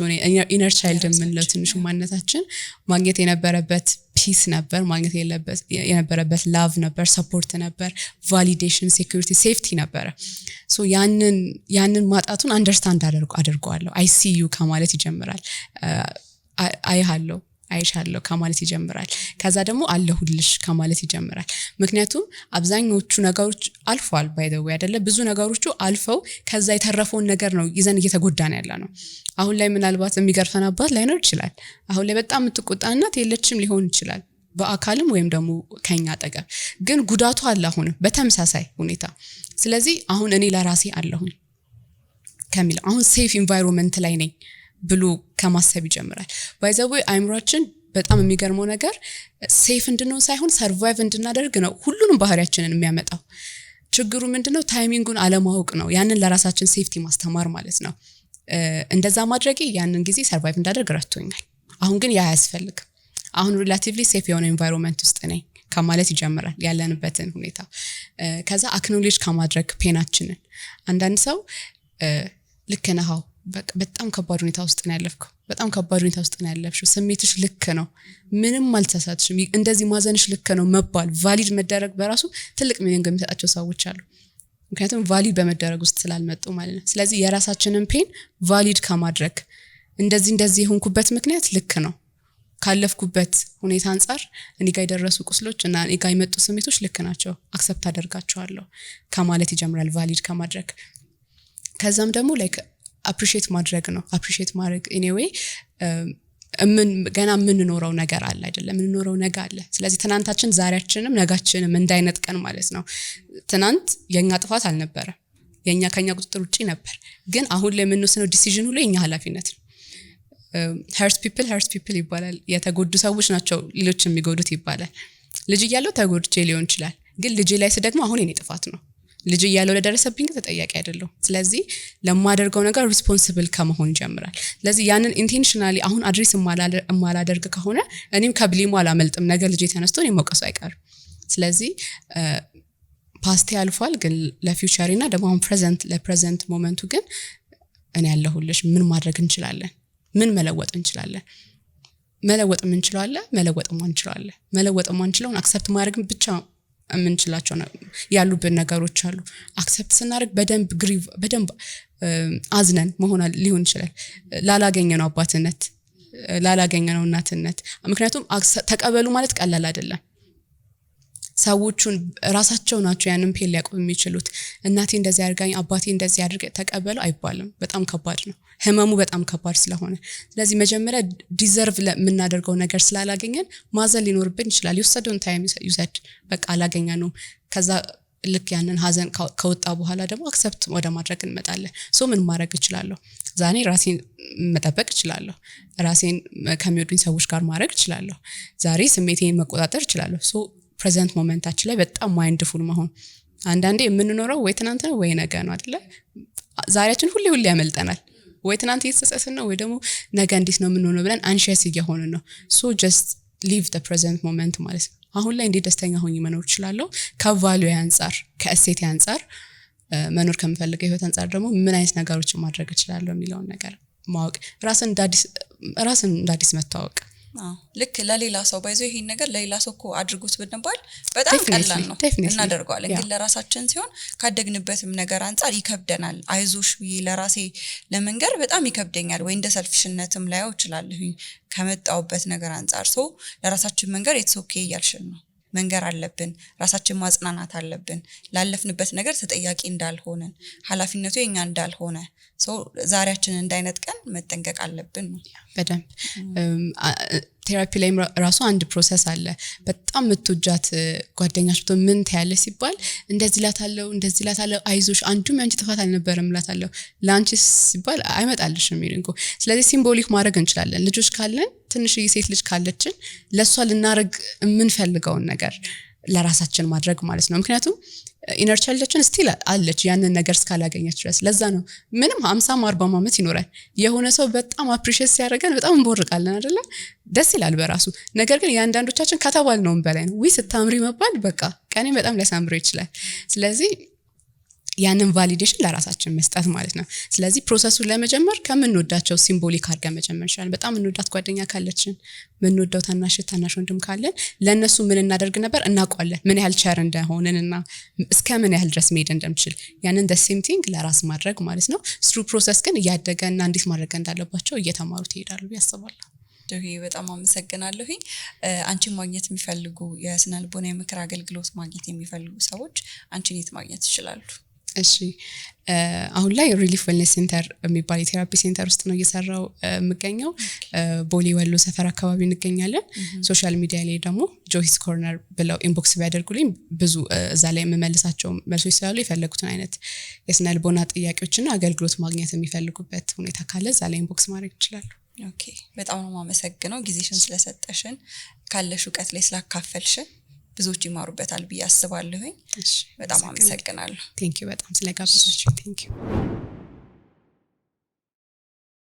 ኢነር ቻይልድ የምንለው ትንሹ ማንነታችን ማግኘት የነበረበት ፒስ ነበር፣ ማግኘት የነበረበት ላቭ ነበር፣ ሰፖርት ነበር፣ ቫሊዴሽን፣ ሴኩሪቲ፣ ሴፍቲ ነበረ። ሶ ያንን ማጣቱን አንደርስታንድ አድርገዋለሁ። አይ ሲ ዩ ከማለት ይጀምራል። አይሃለሁ፣ አይሻለሁ ከማለት ይጀምራል። ከዛ ደግሞ አለሁልሽ ከማለት ይጀምራል። ምክንያቱም አብዛኞቹ ነገሮች አልፈዋል። ባይ ዘ ዌይ አይደለ? ብዙ ነገሮቹ አልፈው ከዛ የተረፈውን ነገር ነው ይዘን እየተጎዳን ያለ ነው። አሁን ላይ ምናልባት የሚገርፈን አባት ላይኖር ይችላል። አሁን ላይ በጣም የምትቆጣ እናት የለችም ሊሆን ይችላል፣ በአካልም ወይም ደግሞ ከኛ አጠገብ። ግን ጉዳቱ አለ አሁንም በተመሳሳይ ሁኔታ። ስለዚህ አሁን እኔ ለራሴ አለሁኝ ከሚለው አሁን ሴፍ ኢንቫይሮንመንት ላይ ነኝ ብሎ ከማሰብ ይጀምራል። ባይ ዘ ዌይ አእምሯችን በጣም የሚገርመው ነገር ሴፍ እንድንሆን ሳይሆን ሰርቫይቭ እንድናደርግ ነው ሁሉንም ባህሪያችንን የሚያመጣው። ችግሩ ምንድነው? ታይሚንጉን አለማወቅ ነው። ያንን ለራሳችን ሴፍቲ ማስተማር ማለት ነው። እንደዛ ማድረጌ ያንን ጊዜ ሰርቫይቭ እንዳደርግ ረድቶኛል። አሁን ግን ያ አያስፈልግም። አሁን ሪላቲቭሊ ሴፍ የሆነ ኤንቫይሮንመንት ውስጥ ነኝ ከማለት ይጀምራል ያለንበትን ሁኔታ። ከዛ አክኖሌጅ ከማድረግ ፔናችንን። አንዳንድ ሰው ልክ ነህ፣ በጣም ከባድ ሁኔታ ውስጥ ነው ያለፍከው፣ በጣም ከባድ ሁኔታ ውስጥ ነው ያለፍሽው፣ ስሜትሽ ልክ ነው፣ ምንም አልተሳሳትሽም፣ እንደዚህ ማዘንሽ ልክ ነው መባል፣ ቫሊድ መደረግ በራሱ ትልቅ ሚኒንግ የሚሰጣቸው ሰዎች አሉ። ምክንያቱም ቫሊድ በመደረግ ውስጥ ስላልመጡ ማለት ነው። ስለዚህ የራሳችንን ፔን ቫሊድ ከማድረግ እንደዚህ የሆንኩበት ምክንያት ልክ ነው፣ ካለፍኩበት ሁኔታ አንፃር እኔ ጋር የደረሱ ቁስሎች እና እኔ ጋር የመጡ ስሜቶች ልክ ናቸው፣ አክሰፕት አደርጋቸዋለሁ ከማለት ይጀምራል ቫሊድ ከማድረግ። ከዛም ደግሞ ላይክ አፕሪሺየት ማድረግ ነው። አፕሪሺየት ማድረግ ኤኒዌይ ገና የምንኖረው ነገር አለ አይደለም የምንኖረው ነገ አለ ስለዚህ ትናንታችን ዛሬያችንም ነጋችንም እንዳይነጥቀን ማለት ነው ትናንት የኛ ጥፋት አልነበረ የኛ ከኛ ቁጥጥር ውጪ ነበር ግን አሁን ላይ የምንወስነው ዲሲዥን ሁሉ የኛ ኃላፊነት ነው hurt people ይባላል የተጎዱ ሰዎች ናቸው ሌሎች የሚጎዱት ይባላል ልጅ እያለው ተጎድቼ ሊሆን ይችላል ግን ልጅ ላይ ስደግሞ አሁን የኔ ጥፋት ነው ልጅ እያለው ለደረሰብኝ ተጠያቂ አይደለም ስለዚህ ለማደርገው ነገር ሪስፖንሲብል ከመሆን ይጀምራል ስለዚህ ያንን ኢንቴንሽናሊ አሁን አድሬስ ማላደርግ ከሆነ እኔም ከብሊሙ አላመልጥም ነገር ልጅ ተነስቶ እኔ መውቀሱ አይቀርም ስለዚህ ፓስት ያልፏል ግን ለፊውቸሪና ደግሞ አሁን ለፕሬዘንት ሞመንቱ ግን እኔ ያለሁልሽ ምን ማድረግ እንችላለን ምን መለወጥ እንችላለን መለወጥ እንችላለን መለወጥ ማንችለውን አክሰፕት ማድረግ ብቻ የምንችላቸው ያሉብን ነገሮች አሉ አክሰፕት ስናደርግ በደንብ አዝነን መሆን ሊሆን ይችላል ላላገኘነው አባትነት ላላገኘነው እናትነት ምክንያቱም ተቀበሉ ማለት ቀላል አይደለም ሰዎቹን ራሳቸው ናቸው ያንን ፔል ሊያቆም የሚችሉት እናቴ እንደዚህ አድርጋኝ አባቴ እንደዚህ አድርገ ተቀበሉ አይባልም በጣም ከባድ ነው ህመሙ በጣም ከባድ ስለሆነ ስለዚህ መጀመሪያ ዲዘርቭ ለምናደርገው ነገር ስላላገኘን ማዘን ሊኖርብን ይችላል የወሰደውን ታይም ይውሰድ በቃ አላገኘ ነው ከዛ ልክ ያንን ሀዘን ከወጣ በኋላ ደግሞ አክሰፕት ወደ ማድረግ እንመጣለን ምን ማድረግ እችላለሁ ዛሬ ራሴን መጠበቅ እችላለሁ ራሴን ከሚወዱኝ ሰዎች ጋር ማድረግ እችላለሁ ዛሬ ስሜቴን መቆጣጠር እችላለሁ ፕሬዘንት ሞመንታችን ላይ በጣም ማይንድፉል መሆን አንዳንዴ የምንኖረው ወይ ትናንት ነው ወይ ነገ ነው አይደለ ዛሬያችን ሁሌ ያመልጠናል ወይ ትናንት እየተጸጸትን ነው ወይ ደግሞ ነገ እንዴት ነው የምንሆነው ብለን አንሺየስ እየሆንን ነው ጀስት ሊቭ the present moment ማለት ነው አሁን ላይ እንዴት ደስተኛ ሆኜ መኖር እችላለሁ ከቫልዩ አንፃር ከእሴት አንፃር መኖር ከምፈልገው ህይወት አንፃር ደግሞ ምን አይነት ነገሮችን ማድረግ እችላለሁ የሚለውን ነገር ማወቅ ራስን እንዳዲስ መታወቅ ልክ ለሌላ ሰው ባይዘው ይሄን ነገር ለሌላ ሰው እኮ አድርጉት ብንባል በጣም ቀላል ነው እናደርገዋለን ግን ለራሳችን ሲሆን ካደግንበትም ነገር አንፃር ይከብደናል አይዞሽ ለራሴ ለመንገር በጣም ይከብደኛል ወይ እንደ ሰልፍሽነትም ላይው ይችላልኝ ከመጣውበት ነገር አንፃር ለራሳችን መንገር ኢትስ ኦኬ ያልሽን ነው መንገር አለብን ራሳችን ማጽናናት አለብን ላለፍንበት ነገር ተጠያቂ እንዳልሆነን ኃላፊነቱ የኛ እንዳልሆነ ዛሬያችን እንዳይነጥቀን መጠንቀቅ አለብን በደንብ ቴራፒ ላይ ራሱ አንድ ፕሮሰስ አለ በጣም ምትወጃት ጓደኛሽ ብቶ ምን ታያለሽ ሲባል እንደዚህ ላታለው አይዞሽ አንዱም አንቺ ጥፋት አልነበረም ላታለው ላንቺ ሲባል አይመጣልሽም ይልንኮ ስለዚህ ሲምቦሊክ ማድረግ እንችላለን ልጆች ካለን ትንሽ የሴት ልጅ ካለችን ለሷ ልናረግ የምንፈልገውን ነገር ለራሳችን ማድረግ ማለት ነው ምክንያቱም ኢነር ቻይልዳችን ስቲል አለች ያንን ነገር እስካላገኘች ድረስ ለዛ ነው ምንም 50 40 ዓመት ይኖራል የሆነ ሰው በጣም አፕሪሺየት ሲያደርገን በጣም እንቦርቃለን አይደለ ደስ ይላል በራሱ ነገር ግን ያንዳንዶቻችን ከተባልነው በላይ ነው ስታምሪ መባል በቃ ቀኔ በጣም ሊያሳምረው ይችላል ስለዚህ ያንን ቫሊዴሽን ለራሳችን መስጠት ማለት ነው ስለዚህ ፕሮሰሱን ለመጀመር ከምንወዳቸው ሲምቦሊክ አድርገን መጀመር ይችላል በጣም እንወዳት ጓደኛ ካለችን ምንወደው ታናሽ ወንድም ካለን ለነሱ ምን እናደርግ ነበር እናውቃለን ምን ያህል ቸር እንደሆነንና እስከ ምን ያህል ድረስ መሄድ እንደምችል ያንን the same thing ለራስ ማድረግ ማለት ነው through process ግን እያደገና እንዴት ማድረግ እንዳለባቸው እየተማሩት ይሄዳሉ ያስባለሁ በጣም አመሰግናለሁ አንቺ ማግኘት የሚፈልጉ የስነ ልቦና የምክር አገልግሎት ማግኘት የሚፈልጉ ሰዎች አንቺን የት ማግኘት ይችላሉ እሺ አሁን ላይ ሪሊፍ ዌልነስ ሴንተር የሚባል የቴራፒ ሴንተር ውስጥ ነው እየሰራው የምገኘው ቦሌ ወሎ ሰፈር አካባቢ እንገኛለን ሶሻል ሚዲያ ላይ ደግሞ ጆይስ ኮርነር ብለው ኢንቦክስ ቢያደርጉልኝ ብዙ እዛ ላይ የምመልሳቸው መልሶች ስላሉ የፈለጉትን አይነት የስነ ልቦና ጥያቄዎችና አገልግሎት ማግኘት የሚፈልጉበት ሁኔታ ካለ እዛ ላይ ኢንቦክስ ማድረግ ይችላሉ ኦኬ በጣም ነው ማመሰግነው ጊዜሽን ስለሰጠሽን ካለሽ ዕውቀት ላይ ስላካፈልሽን ብዙዎች ይማሩበታል ብዬ አስባለሁኝ በጣም አመሰግናለሁ ቴንክ ዩ በጣም ስለጋበዛችሁ ቴንክ ዩ